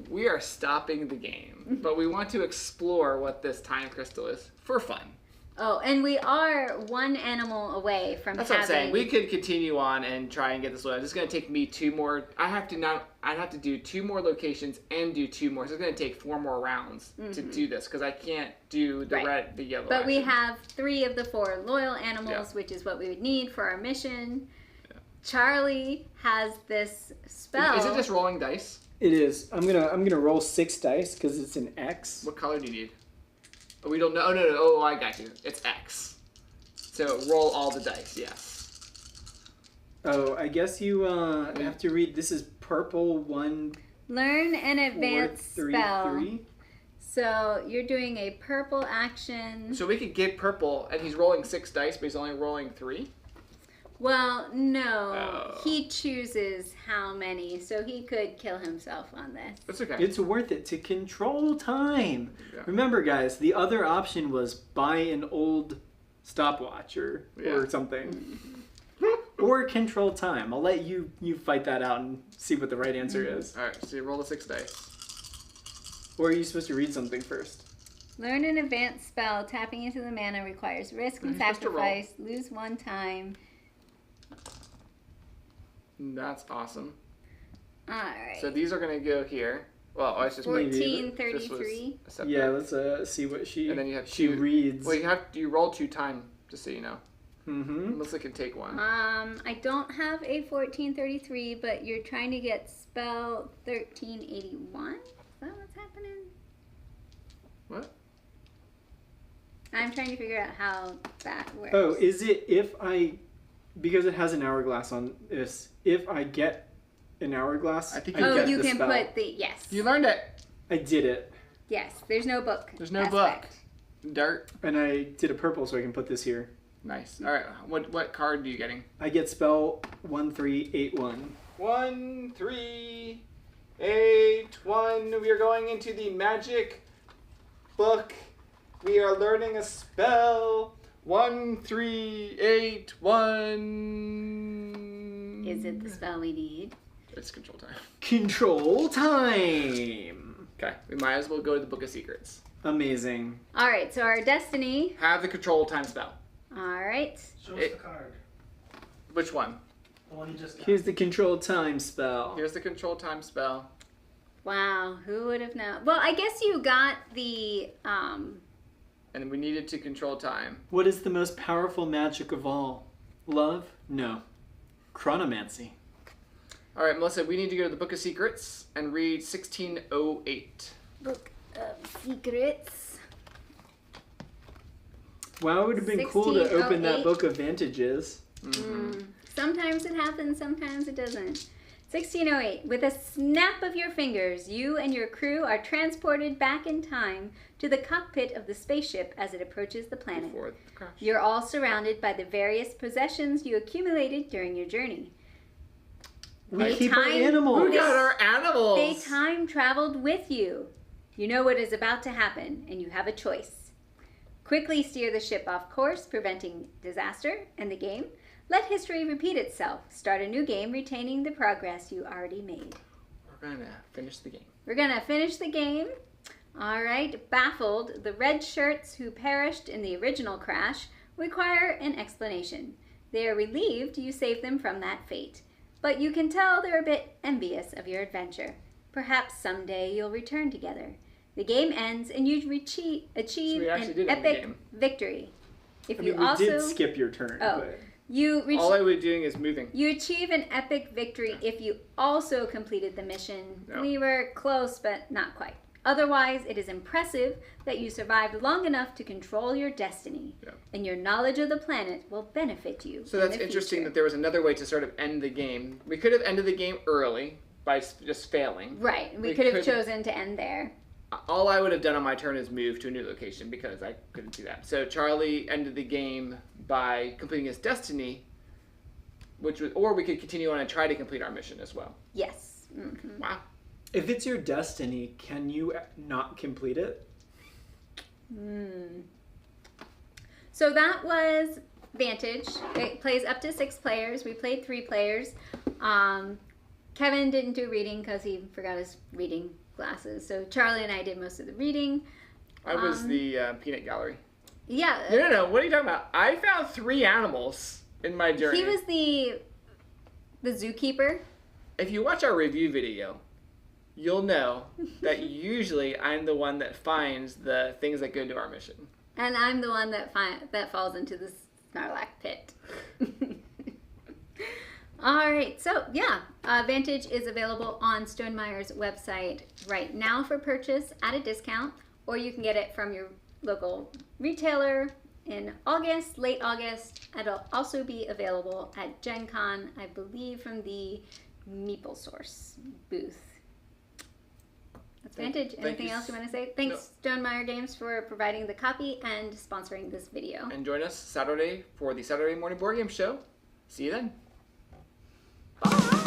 We are stopping the game, but we want to explore what this time crystal is for fun. Oh, and we are 1 animal away from That's what I'm saying. We could continue on and try and get this one. It's going to take me 2 more. I'd have to do 2 more locations and do 2 more. So it's going to take 4 more rounds to do this because I can't do the red, the yellow. But we actions. have 3 of the 4 loyal animals, which is what we would need for our mission. Yeah. Charlie has this spell. Is it just rolling dice? It is. I'm gonna roll 6 dice because it's an X. What color do you need? Oh, we don't know. Oh, no. Oh, I got you. It's X. So roll all the dice, yes. Oh, I guess you have to read. This is purple 1. Learn an advanced 4, 3, spell. 3. So you're doing a purple action. So we could get purple, and he's rolling 6 dice, but he's only rolling 3? Well, no. Oh. He chooses how many, so he could kill himself on this. That's okay. It's worth it to control time. Yeah. Remember, guys, the other option was buy an old stopwatch or something. Or control time. I'll let you fight that out and see what the right answer is. All right, so you roll the 6 dice. Or are you supposed to read something first? Learn an advanced spell. Tapping into the mana requires risk and You're supposed to roll. sacrifice. Lose 1 time. That's awesome. Alright. So these are going to go here. Well, I just maybe. 1433. Yeah, let's see what she And then you have she two. reads. Well, you roll 2 time, just so you know. Mm-hmm. Melissa can take 1. I don't have a 1433, but you're trying to get spell 1381? Is that what's happening? What? I'm trying to figure out how that works. Oh, is it because it has an hourglass on this, if I get an hourglass, I think I get you the can spell. put the, yes. You learned it. I did it. Yes, there's no book. There's no aspect. book. Dirt. And I did a purple so I can put this here. Nice. All right. What card are you getting? I get spell 1381. 1, 3, 8, 1. We are going into the magic book. We are learning a spell. 1, 3, 8, 1. Is it the spell we need? It's control time. Control time. Okay. We might as well go to the Book of Secrets. Amazing. Alright, so our destiny. Have the control time spell. Alright. Show us It- the card. Which one? The one you just got. Here's the control time spell. Here's the control time spell. Wow, who would have known? Well, I guess you got the, And we needed to control time. What is the most powerful magic of all? Love? No. Chronomancy. All right, Melissa, we need to go to the Book of Secrets and read 1608. Book of Secrets. Wow, it would have been cool to open that 1608. book of Vantages. Sometimes it happens, sometimes it doesn't. 1608. With a snap of your fingers, you and your crew are transported back in time to the cockpit of the spaceship as it approaches the planet. Before the crash. You're all surrounded by the various possessions you accumulated during your journey. We They keep our time- animals. We got our animals. They time traveled with you. You know what is about to happen, and you have a choice. Quickly steer the ship off course, preventing disaster and the game. Let history repeat itself. Start a new game, retaining the progress you already made. We're going to finish the game. We're going to finish the game. All right. Baffled, the red shirts who perished in the original crash require an explanation. They are relieved you saved them from that fate. But you can tell they're a bit envious of your adventure. Perhaps someday you'll return together. The game ends and you achieve we actually an did end the epic game. victory. If I you mean, we also did skip your turn, Oh. but you reach All I was doing is moving. you achieve an epic victory if you also completed the mission. Yeah. We were close, but not quite. Otherwise, it is impressive that you survived long enough to control your destiny, Yeah. and your knowledge of the planet will benefit you. So in that's the interesting future. that there was another way to sort of end the game. We could have ended the game early by just failing. Right, we we could have could- chosen to end there. All I would have done on my turn is move to a new location because I couldn't do that. So Charlie ended the game by completing his destiny, or we could continue on and try to complete our mission as well. Yes. Mhm. Wow. if it's your destiny, can you not complete it? So that was Vantage. It plays up to 6 players. We played 3 players. Kevin didn't do reading because he forgot his reading glasses. So Charlie and I did most of the reading. I was the peanut gallery. Yeah. No. What are you talking about? I found 3 animals in my journey. He was the zookeeper. If you watch our review video, you'll know that usually I'm the one that finds the things that go to our mission. And I'm the one that falls into the Snarlack pit. All right, so yeah, Vantage is available on Stonemeyer's website right now for purchase at a discount, or you can get it from your local retailer in August, late August. It'll also be available at Gen Con, I believe, from the Meeple Source booth. That's Vantage. Thank Anything you. else you want to say? Thanks, Stonemeyer Games, for providing the copy and sponsoring this video. And join us Saturday for the Saturday Morning Board Game Show. See you then. Bye.